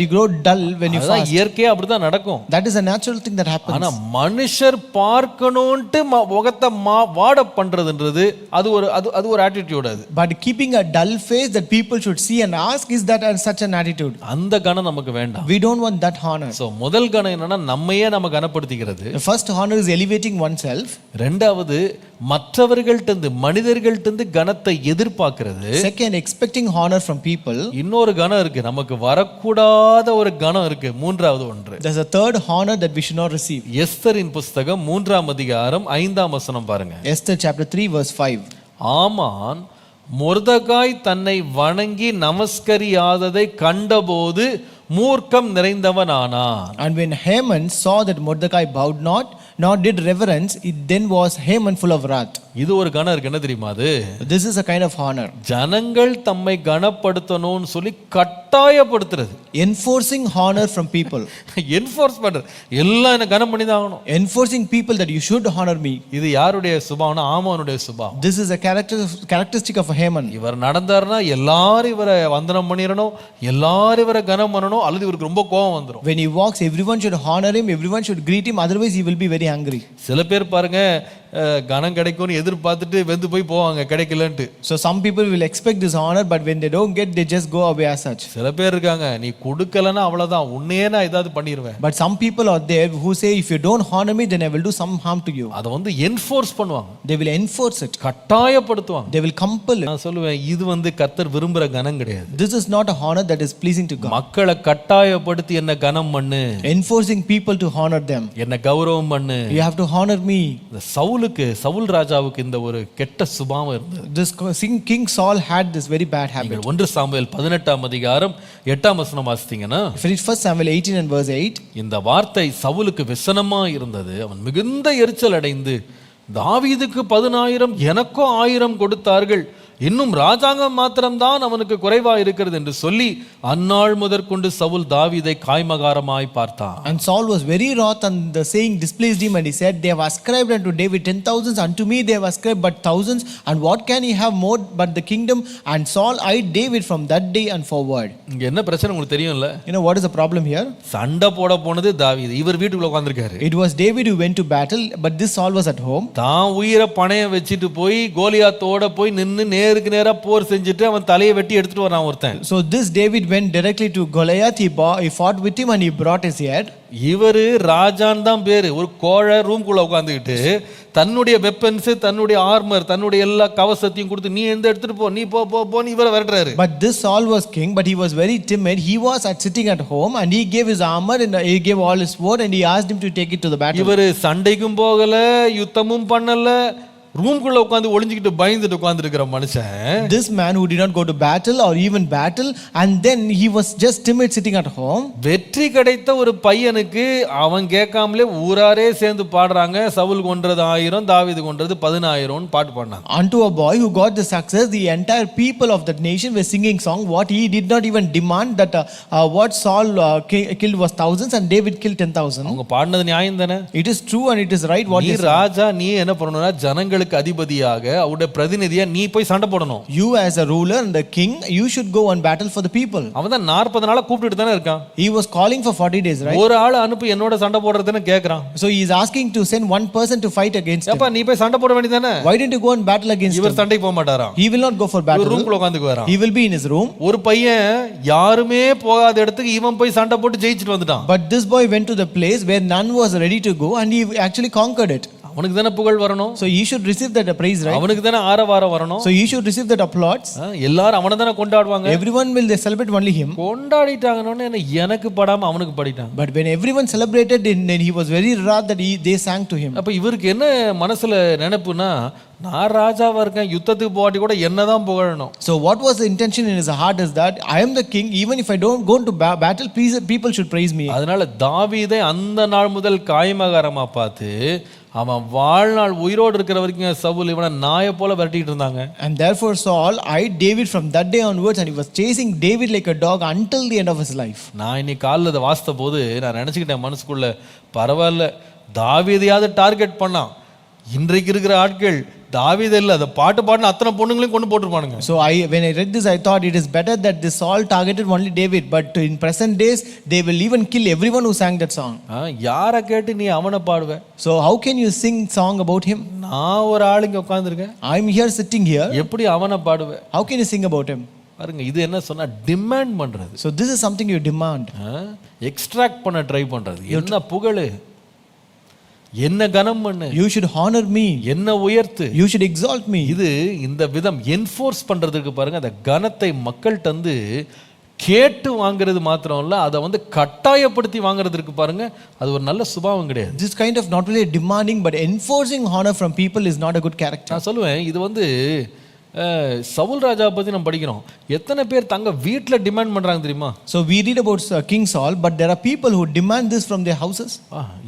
you grow dull when you அதான் fast. இயற்கையா அப்படிதான் நடக்கும். That is a natural thing that happens. ஆனா மனுஷர் பார்க்கணும்ட்டு முகத்தை வாட பண்றதுன்றது அது ஒரு ஆட்டிடியூட். அது But keeping a dull face that people should see and ask, is that such an attitude? அந்த கணம் நமக்கு வேண்டாம். We don't want that honor. So முதல் கணம் என்னன்னா நம்மையே நம்ம கனப்படுத்திக்கிறது. The first honor is elevating oneself. ரெண்டாவது மற்றவர்கள்ட்ட மனிதர்கள்ட்ட கனத்தை எதிர்பார்க்கிறது. Second, expecting honor from people. இன்னொரு கணம் இருக்கு, நமக்கு வரக்கூடாத ஒரு கணம் இருக்கு, மூன்றாவது ஒன்று. There's a third honor that we should not receive. எஸ்தரின் புஸ்தகம் 3ஆம் அதிகாரம் 5ஆம் வசனம் பாருங்க. Esther chapter 3 verse 5. ஆமான் மொர்தெகாய் தன்னை வணங்கி நமஸ்கரியாததை கண்டபோது மூர்க்கம் நிறைந்தவனானான். And when Haman saw that Mordecai bowed not, nor did reverence, it then was Haman full of wrath. இது ஒரு கணம் இருக்கு, என்ன தெரியுமா? அது This is a kind of honor. ஜனங்கள் தம்மை கனப்படுத்தணும்னு சொல்லி கட்டாயப்படுத்துறது. Enforcing honor from people. Enforce பண்றது, எல்லாம் என்ன கனம் பண்ணி தான் ஆகணும். Enforcing people that you should honor me. இது யாருடைய சுபாவம்னா ஆமானுடைய சுபாவம். This is a characteristic of Haman. இவர் நடந்தாருன்னா எல்லாரும் இவரை வந்தனம் பண்ணிடணும், எல்லாரும் இவரை கனம் பண்ணணும், அல்லது இவருக்கு ரொம்ப கோபம் வந்துடும். When he walks, everyone should honor him, everyone should greet him, otherwise he will be very angry. சில பேர் பாருங்க கனம் கிடைக்கும்னு எதிர்பார்த்துட்டு வெந்து போய் போவாங்க, கிடைக்கலன்ட்டு. So some people will expect this honor, but when they don't get, they just go away as such. சில பேர் இருக்காங்க, நீ கொடுக்கலன்னா அவ்வளவுதான், உன்னையே நான் ஏதாவது பண்ணிடுவேன். But some people are there who say, if you don't honor me, then I will do some harm to you. அதை என்ஃபோர்ஸ் பண்ணுவாங்க. They will enforce it. கட்டாயப்படுத்துவாங்க. They will compel it. நான் சொல்லுவேன், இது கர்த்தர் விரும்புற கனம் கிடையாது. This is not a honor that is pleasing to God. மக்களை கட்டாயப்படுத்தி என்ன கனம் பண்ணு, Enforcing people to honor them. என்ன கௌரவம் பண்ணு. You have to honor me. Saul ராஜாவுக்கு இந்த ஒரு கெட்ட சுபாவம் இருந்தது. This King Saul had this very bad habit. 1 Samuel 18ஆம் அதிகாரம் 8ஆம் வசனம் வாசித்தீங்கன்னா, 1 Samuel 18 and verse 8. இந்த வார்த்தை சவுலுக்கு விசனமா இருந்தது. அவன் மிகுந்த எரிச்சல் அடைந்து, தாவீதுக்கு 10,000 எனக்கோ 1000 கொடுத்தார்கள், இன்னும் ராஜாங்கம் மாத்திரம்தான் அவனுக்கு குறைவா இருக்கிறது என்று சொல்லி அந்நாள் முதற்கொண்டு சவுல் தாவீதை காய்மகாரமாய் பார்த்தான். And Saul was very wroth, and the saying displeased him, and he said, they have ascribed unto David 10,000, unto me they have ascribed but thousands, and what can he have more but the kingdom? And Saul eyed David from that day and forward. இங்க என்ன பிரச்சனை உங்களுக்கு தெரியும்ல? You know what is the problem here? சண்டை போட போனது தாவீது, இவர் வீட்டுக்குள்ள உட்கார்ந்திருக்காரு. It was David who went to battle, but this Saul was at home. தான் உயிரை பணைய வச்சிட்டு போய் கோலியாத்தோட போய் நின்னு நேருக்கு நேரா போர் செஞ்சுட்டு அவன் தலையை வெட்டி எடுத்துட்டு வரான் ஒருத்தன். So this David went directly to Goliath. He fought with him and he brought his head. இவரு ராஜான் தான் பேரு. ஒரு கோழை ரூம்குள்ள உட்காந்துக்கிட்டு தன்னுடைய வெப்பன்ஸ், தன்னுடைய ஆர்மர், தன்னுடைய எல்லா கவசத்தையும் கொடுத்து நீ எந்த எடுத்துட்டு போ, நீ போ போ போன்னு இவரை விரட்டுறாரு. But this Saul was king, but he was very timid. He was sitting at home and he gave his armor and he gave all his sword and he asked him to take it to the battle. இவரு சண்டைக்கும் போகல, யுத்தமும் பண்ணல, ரூம்குள்ள உட்கார்ந்து ஒளிஞ்சிக்கிட்டு பயந்துட்டு உட்கார்ந்து இருக்கிற மனுஷன். This man who did not go to battle or even battle, and then he was just timid sitting at home. வெற்றி கிடைத்த ஒரு பையனுக்கு அவன் கேட்காமலே ஊராரே சேர்ந்து பாடுறாங்க, சவுல் கொன்றது 1000, தாவீது கொன்றது 10,000 பாட்டு பாடினாங்க. Unto a boy who got the success, the entire people of that nation were singing song. What he did not even demand, that what Saul killed was thousands and David killed 10,000. அவங்க பாடினது நியாயம் தானே? It is true and it is right. What நீ ராஜா, நீ என்ன பண்ணணும்னா ஜனங்களுக்கு அதிபதியாக அவருடைய பிரதிநிதியா நீ போய் சண்டை போடணும். You as a ruler and the king, you should go and battle for the people. அவன் தான் 40 நாளா கூப்பிட்டுட்டு தானே இருக்கான். He was calling for 40 days, right? ஒரு ஆள் அனுப்பி என்னோட சண்டை போடுறதுன்னு கேக்குறான். So he is asking to send one person to fight against him. அப்ப நீ போய் சண்டை போட வேண்டியதானே? Why didn't you go and battle against him? இவர் சண்டைக்கு போக மாட்டாராம். He will not go for battle. ரூம்குள்ள உட்கார்ந்துக்குவாராம். He will be in his room. ஒரு பையன் யாருமே போகாத இடத்துக்கு இவன் போய் சண்டை போட்டு ஜெயிச்சிட்டு வந்துட்டான். But this boy went to the place where none was ready to go and he actually conquered it. அவனுக்கு தானே புகழ் வரணும். So he should receive that praise, right? அவனுக்கு தானே ஆரவாரம் வரணும். So he should receive that applause. எல்லாரும் அவனை தானே கொண்டாடுவாங்க. Everyone will they celebrate only him. கொண்டாடிட்டாங்கன்னு எனக்கு படாம அவனுக்கு படிட்டாங்க. But when everyone celebrated, then he was very wrath that they sang to him. அப்ப இவருக்கு என்ன மனசுல நினைப்புனா, நான் ராஜாவா இருக்கேன், யுத்தத்துக்கு போகாட்டி கூட என்னதான் புகழணும். So what was the intention in his heart is that I am the king, even if I don't go into battle, please people should praise me. அதனால தாவீதை அந்த நாள் முதல் காய்மகாரமா பார்த்து அவன் வாழ்நாள் உயிரோடு இருக்கிற வரைக்கும் சவுல் இவனை நாயை போல விரட்டிட்டு இருந்தாங்க. And therefore Saul eyed David from that day onwards and he was chasing David like a dog until the end of his life. நான் இன்னைக்கு காலைல அதை வாசித்த போது நான் நினைச்சுக்கிட்டேன் மனசுக்குள்ள, பரவாயில்ல தாவீதையாவது டார்கெட் பண்ணான். இன்றைக்கு இருக்கிற ஆட்கள் தாவீது இல்ல, அந்த பாட்டு பாடின அத்தனை பொண்ணுங்களையும் கொண்டு போட்டுருப்பானுங்க. So when I read this, I thought it is better that this Saul targeted only David, but in present days they will even kill everyone who sang that song. யாரை கேட்டு நீ அவனை பாடுவ? So how can you sing song about him? நான் ஒரு ஆள் இங்க உட்கார்ந்திருக்கேன், I am here sitting here. எப்படி அவனை பாடுவ? How can you sing about him? பாருங்க, இது என்ன சொன்னா டிமாண்ட் பண்றது. So this is something you demand. Extract பண்ண ட்ரை பண்றது. என்ன புகழு, என்ன கனம் பண்ணு, You should honor me. என்ன உயர்த்து. You should exalt me. இது இந்த விதம் என்ஃபோர்ஸ் பண்றதுக்கு பாருங்க, அந்த கனத்தை மக்கள்கிட்ட வந்து கேட்டு வாங்குறது மாத்திரம் இல்ல, அதை வந்து கட்டாயப்படுத்தி வாங்குறதுக்கு பாருங்க, அது ஒரு நல்ல சுபாவம் கிடையாது. This kind of not only demanding but enforcing honor from people is not a good character. நான் சொல்லுவேன், இது வந்து சவுல் ராஜா பத்தி நம்ம படிக்கிறோம், எத்தனை பேர் தங்க வீட்டில் டிமாண்ட் பண்றாங்க தெரியுமா? So we read about King Saul, but there are people who demand this from their houses.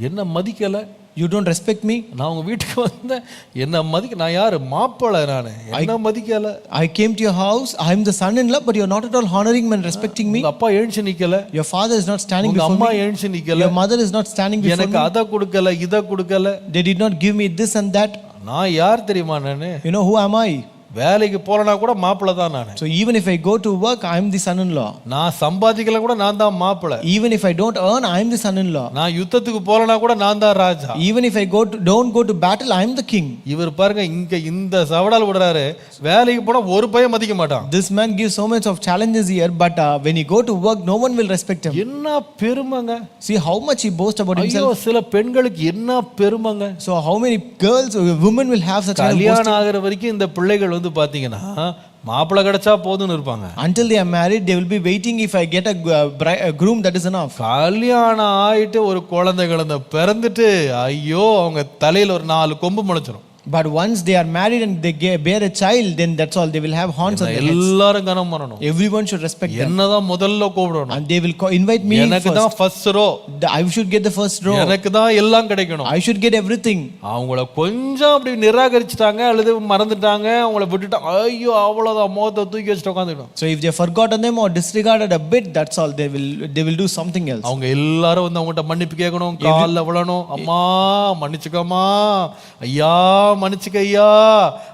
என்ன மதிக்கல, You don't respect me. நான் உங்க வீட்டுக்கு வந்தேன், என்ன மதிக்க, நான் யாரு, மாப்பிள்ளை நானு, என்ன மதிக்கல. I came to your house, I am the son-in-law, but you are not at all honoring me and respecting me. உங்க அப்பா எழுந்து நிக்கல, Your father is not standing உங்க before அம்மா me. எழுந்து நிக்கல, Your mother is not standing before எனக்கு me. அதை கொடுக்கல, இதை கொடுக்கல. They did not give me this and that. நான் யார் தெரியுமா? நானு You know who am I? வேலைக்கு போறனா கூட மாப்பிள்ளை தான் நானு. So even if I go to work, I am the son-in-law. நான் சம்பாதிக்கல கூட நான் தான் மாப்பிள்ளை. Even if I don't earn, I am the son-in-law. நான் யுத்தத்துக்கு போறனா கூட நான் தான் ராஜா. Even if I don't go to battle, I am the king. இவர் பாருங்க, இங்க இந்த சவடால் விடுறாரு, வேலைக்கு போனா ஒரு பையன் மதிக்க மாட்டான். This man gives so much of challenges here, but when he go to work, no one will respect him. என்ன பெருமைங்க. See how much he boasts about ஐயோ, himself. சில பெண்களுக்கு என்ன பெருமைங்க. So how many girls, women will have such kind of boasting? கல்யாணம் ஆகிற வரைக்கும் இந்த பிள்ளைகள் வந்து பாத்தீங்கன்னா மாப்பிள்ளை கிடைச்சா போதும்னு இருப்பாங்க. Until they are married, they will be waiting, if I get a groom, that is enough. கல்யாணம் ஆயிட்டு ஒரு குழந்தை பிறந்துட்டு ஐயோ, அவங்க தலையில ஒரு 4 கொம்பு முளைச்சிரும். But once they are married and they bear a child, then that's all, they will have horns on their heads. எல்லாரும் கனம் பண்ணணும். Everyone should respect them. என்னதான் முதல்ல கூப்பிடணும். And they will invite me எனக்கு தான் first row, I should get the first row. எனக்கு தான் எல்லாம் கிடைக்கணும். I should get everything. அவங்கள கொஞ்சம் அப்படி நிராகரிச்சிட்டாங்க அல்லது மறந்துட்டாங்க, அவங்கள விட்டுட்டாங்க, ஐயோ அவ்வளவுதான், மோத தூக்கி வச்சுட்டு உட்காந்துட்டோம். So if they have forgotten them or disregarded a bit, that's all, they will do something else. அவங்க எல்லாரும் வந்து அவங்கள்ட்ட மன்னிப்பு கேட்கணும், காலில் விழணும், அம்மா மன்னிச்சுக்கம்மா, ஐயா மன்னிச்சுக்க ஐயா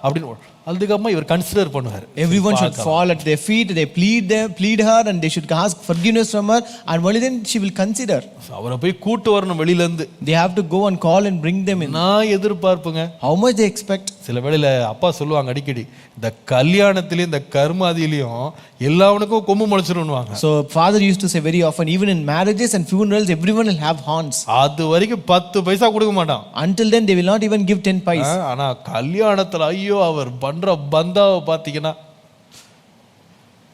அப்படின்னு. அதுக்கப்புறமா இவர் கன்சிடர் பண்ணுவார். Everyone should fall at their feet, they plead her, and they should ask forgiveness from her, and only then she will consider. அவரை போய் கூட்டு வரணும் வெளியில இருந்து. They have to go and call and bring them in. நான் எதிர்பார்ப்புங்க. How much they expect? சில வேளையில அப்பா சொல்லுவாங்க அடிக்கடி, இந்த கல்யாணத்திலயும் இந்த கர்மாதியிலையும் எல்லாவனுக்கும் கொம்பு முளைச்சிருவாங்க. So father used to say very often, even in marriages and funerals, everyone will have horns. அது வரைக்கும் 10 பைசா கொடுக்க மாட்டான். Until then they will not even give 10 paise. ஆனா கல்யாணத்துல ஐயோ அவர் பண்ற பந்தாவை பாத்தீங்கன்னா,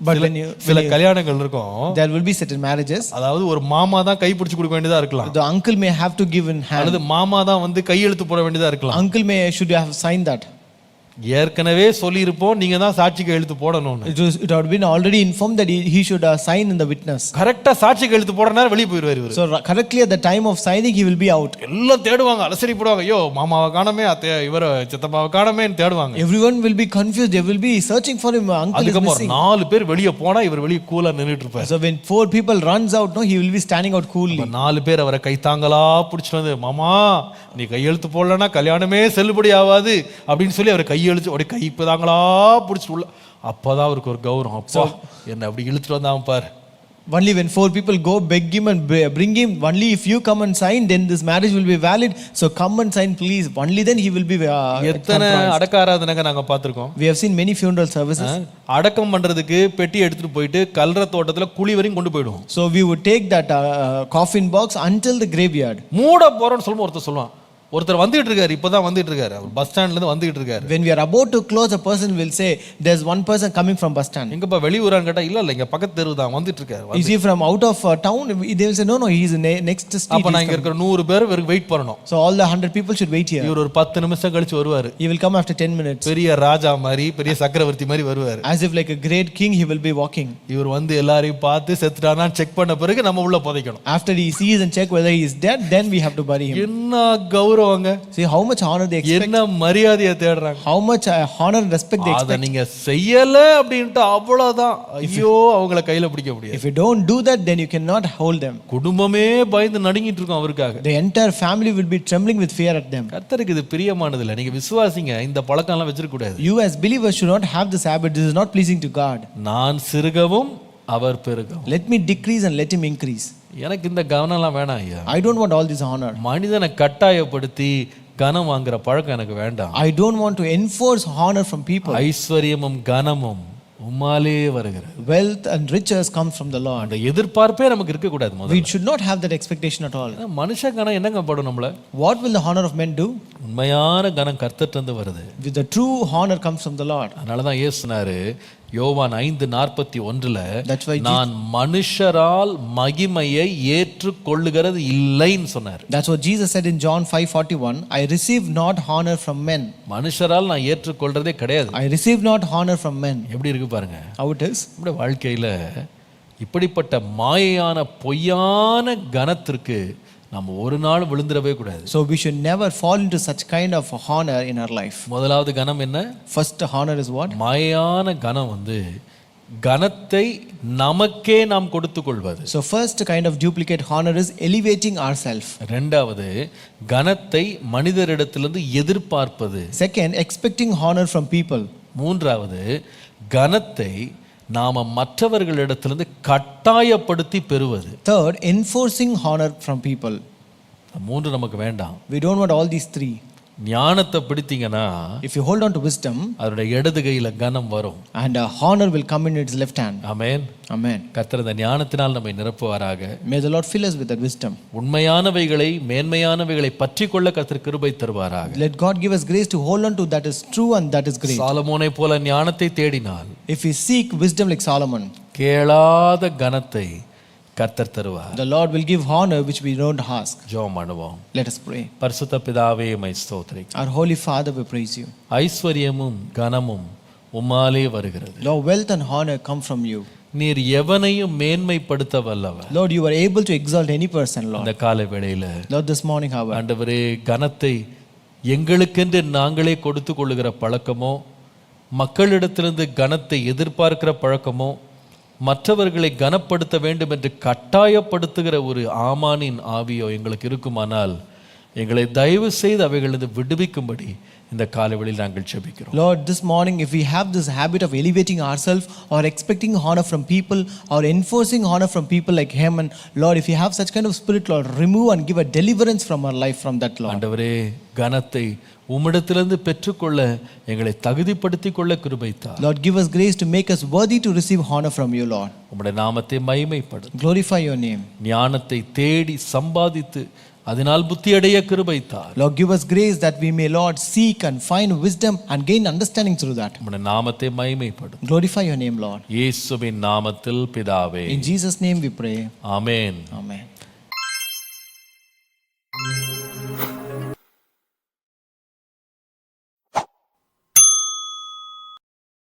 But when சில கல்யாணங்கள் இருக்கும், there will be certain marriages, அதாவது ஒரு மாமா தான் கை பிடிச்சு கொடுக்க வேண்டியதா இருக்கலாம், the uncle may have to give in hand, அல்லது மாமா தான் வந்து கையெழுத்து போட வேண்டியதா இருக்கலாம். uncle should have signed that. ஏற்கனவே சொல்லியிருப்போம், நீங்க தான் சாட்சி கையெழுத்து போடணும்னு. It had been already informed that he should sign in the witness. கரெக்டா சாட்சி கையெழுத்து போடுற நேரம் வெளியே போயிடுவார் இவர். So correctly at the time of signing he will be out. எல்லாம் தேடுவாங்க, அலசரி போடுவாங்க, ஐயோ மாமாவை காணமே, இவர சித்தப்பாவை காணமேன்னு தேடுவாங்க. Everyone will be confused, they will be searching for him, uncle is missing. 4 பேர் வெளியே போனா இவர் வெளியே கூலா நின்னுட்டு இருப்பார். So when 4 people runs out, no, he will be standing out coolly. 4 பேர் அவரை கை தாங்களா பிடிச்சிட்டு வந்து, மாமா நீ கையெழுத்து போடலன்னா கல்யாணமே செல்லுபடி ஆகாது அப்படின்னு சொல்லி அவர் கையெழுத்து அப்படியே கை தாங்களா பிடிச்சிட்டு உள்ள. அப்பதான் அவருக்கு ஒரு கௌரவம், அப்பா என்ன அப்படி இழுத்துட்டு வந்தாங்க பாரு. Only when 4 people go beg him and bring him, only if you come and sign, then this marriage will be valid. So come and sign please, only then he will be எத்தனை அடக்க ஆராதனைங்க நாங்க பார்த்திருக்கோம். We have seen many funeral services. அடக்கம் பண்றதுக்கு பெட்டி எடுத்துட்டு போயிட்டு கல்ற தோட்டத்துல குழி வரையும் கொண்டு போயிடுவோம். So we would take that coffin box until the graveyard. மூட போறோம்னு சொல்லும்போது ஒருத்தர் சொல்லுவான், ஒருத்தர் வந்துட்டு இருக்காரு, இப்பதான் வந்துட்டு இருக்காரு, பஸ் ஸ்டாண்ட்ல இருந்து வந்துட்டு இருக்காரு. When we are about to close, a person will say, there's one person coming from bus stand. எங்கப்பா வெளியூரான்னு கேட்டா, இல்ல இல்ல இங்க பக்கத்து தெரு தான் வந்துட்டு இருக்காரு. Is he from out of town? They will say, no, he is next street. அப்ப நான் இங்க இருக்கிற 100 பேர் இவருக்கு வெயிட் பண்ணணும். So all the 100 people should wait here. இவர் ஒரு 10 நிமிஷம் கழிச்சு வருவாரு. He will come after 10 minutes. பெரிய ராஜா மாதிரி, பெரிய சக்கரவர்த்தி மாதிரி வருவாரு. As if like a great king he will be walking. இவர் வந்து எல்லாரையும் பார்த்து செத்துட்டானான்னு செக் பண்ண பிறகு நம்ம உள்ள புதைக்கணும். After he sees and check whether he is dead, then we have to bury him. என்ன கௌரவம் எதிர்பார்க்கிறவங்க See how much honor they expect, என்ன மரியாதையை தேடுறாங்க. how much honor and respect they அத expect. நீங்க செய்யல அப்படின்ட்டு அவ்வளவுதான், ஐயோ அவங்கள கையில பிடிக்க முடியாது. If you don't do that, then you cannot hold them. குடும்பமே பயந்து நடுங்கிட்டு இருக்கும் அவருக்காக. The entire family will be trembling with fear at them. கர்த்தருக்கு இது பிரியமானது இல்ல. நீங்க விசுவாசிங்க, இந்த பழக்கம் எல்லாம் வச்சிருக்க கூடாது. You as believers should not have this habit. This is not pleasing to God. நான் சிறுகவும் அவர் பெருகவும். Let me decrease and let him increase. எனக்கு இந்த கவனம் எல்லாம் வேணாம் ஐயா. I don't want all this honor. மனிதனை கட்டாயப்படுத்தி கனம் வாங்குற பழக்கம் எனக்கு வேண்டாம். I don't want to enforce honor from people. ஐஸ்வர்யமும் கனமும் உம்மாலே வருகிறது. Wealth and riches come from the Lord. அந்த எதிர்பார்ப்பே நமக்கு இருக்க கூடாது. We முதல்ல should not have that expectation at all. மனுஷ கனம் என்னங்க படும் நம்மள? What will the honor of men do? உண்மையான கனம் கர்த்தர்ட்ட இருந்து வருது. With the true honor comes from the Lord. அதனால தான் இயேசு சொன்னாரு யோவான் 5:41 That's why நான் மனுஷரால் மகிமையை ஏற்றுக்கொள்ளுகிறது இல்லைன்னு சொன்னார். That's what Jesus said in John 5:41. I receive not honor from men. மனுஷரால் நான் ஏற்றுக்கொள்றதே கிடையாது. I receive not honor from men. எப்படி இருக்கு பாருங்க. How it is? நம்முடைய வாழ்க்கையில இப்படிப்பட்ட மாயையான பொய்யான கனத்திற்கு நம்ம ஒரு நாள் விழுந்துடவே கூடாது. So we should never fall into such kind of honor in our life. முதலாவது கனம் என்ன? First honor is what? மாயையான கனம் கனத்தை நமக்கே நாம் கொடுத்து கொள்வது. So first kind of duplicate honor is elevating ourselves. இரண்டாவது கனத்தை மனிதரிடத்திலிருந்து எதிர்பார்ப்பது. Second, expecting honor from people. மூன்றாவது கனத்தை நாம மற்றவர்களிடத்திலிருந்து கட்டாயப்படுத்தி பெறுவது. Third, enforcing honor from people. மூன்று நமக்கு வேண்டாம். We don't want all these three. ஞானத்தை பிடித்தீங்கன்னா If you hold on to wisdom, அதோட இடது கையில கனம் வரும். and honor will come in its left hand. Amen. Amen. கர்த்தர் இந்த ஞானத்தினால் நம்மை நிரப்புவாராக. May the Lord fill us with that wisdom. உண்மையானவைகளை மேன்மையானவைகளை பற்றிக்கொள்ள கர்த்தர் கிருபை தருவாராக. Let God give us grace to hold on to that is true and that is great. சாலமோனை போல ஞானத்தை தேடினால், If we seek wisdom like Solomon, கேளாத கனத்தை கர்த்தர் தருவார். the Lord will give honor which we don't ask. ஜெபம் பண்ணுவோம். Let us pray. பரிசுத்த பிதாவே உம்மை ஸ்தோத்திரிக்கிறோம். Our Holy Father, we praise you. ஐஸ்வர்யமும் கனமும் உம்மாலே வருகிறது. Lord, wealth and honor come from you. நீர் எவனையும் மேன்மைப்படுத்த வல்லவர். Lord, you are able to exalt any person, Lord. இந்த காலை வேளையில Lord, this morning, however, ஆண்டவரே, கனத்தை எங்களுக்கென்று நாங்களே கொடுத்து கொள்ளுகிற பழக்கமோ, மக்களிடத்திலிருந்து கனத்தை எதிர்பார்க்கிற பழக்கமோ, மற்றவர்களை கனப்படுத்த வேண்டும் என்று கட்டாயப்படுத்துகிற ஒரு ஆமானின் ஆவியோ எங்களுக்கு இருக்குமானால் எங்களை தயவு செய்து அவைகளிலிருந்து விடுவிக்கும்படி இந்த காலைவெளியில் நாங்கள் ஜெபிக்கிறோம். Lord, this morning, if we have this habit of elevating ourselves or expecting honor from people or enforcing honor from people like Haman, Lord, if you have such kind of spirit, Lord, remove and give a deliverance from our life from that, Lord. ஆண்டவரே, கனத்தை உம்மிடத்திலிருந்து பெற்றுக்கொள்ள எங்களை தகுதிப்படுத்திக் கொள்ள கிருபை தார். Lord, give us grace to make us worthy to receive honor from you, Lord. உம்முடைய நாமத்தை மகிமைப்படுத்து. Glorify your name. ஞானத்தை தேடி சம்பாதித்து அதனால் புத்தியடைய கிருபை தார். Lord, give us grace that we may, Lord, seek and find wisdom and gain understanding through that. உம்முடைய நாமத்தை மகிமைப்படுத்து. Glorify your name, Lord. இயேசுவின் நாமத்தில் பிதாவே. In Jesus' name we pray. Amen. Amen.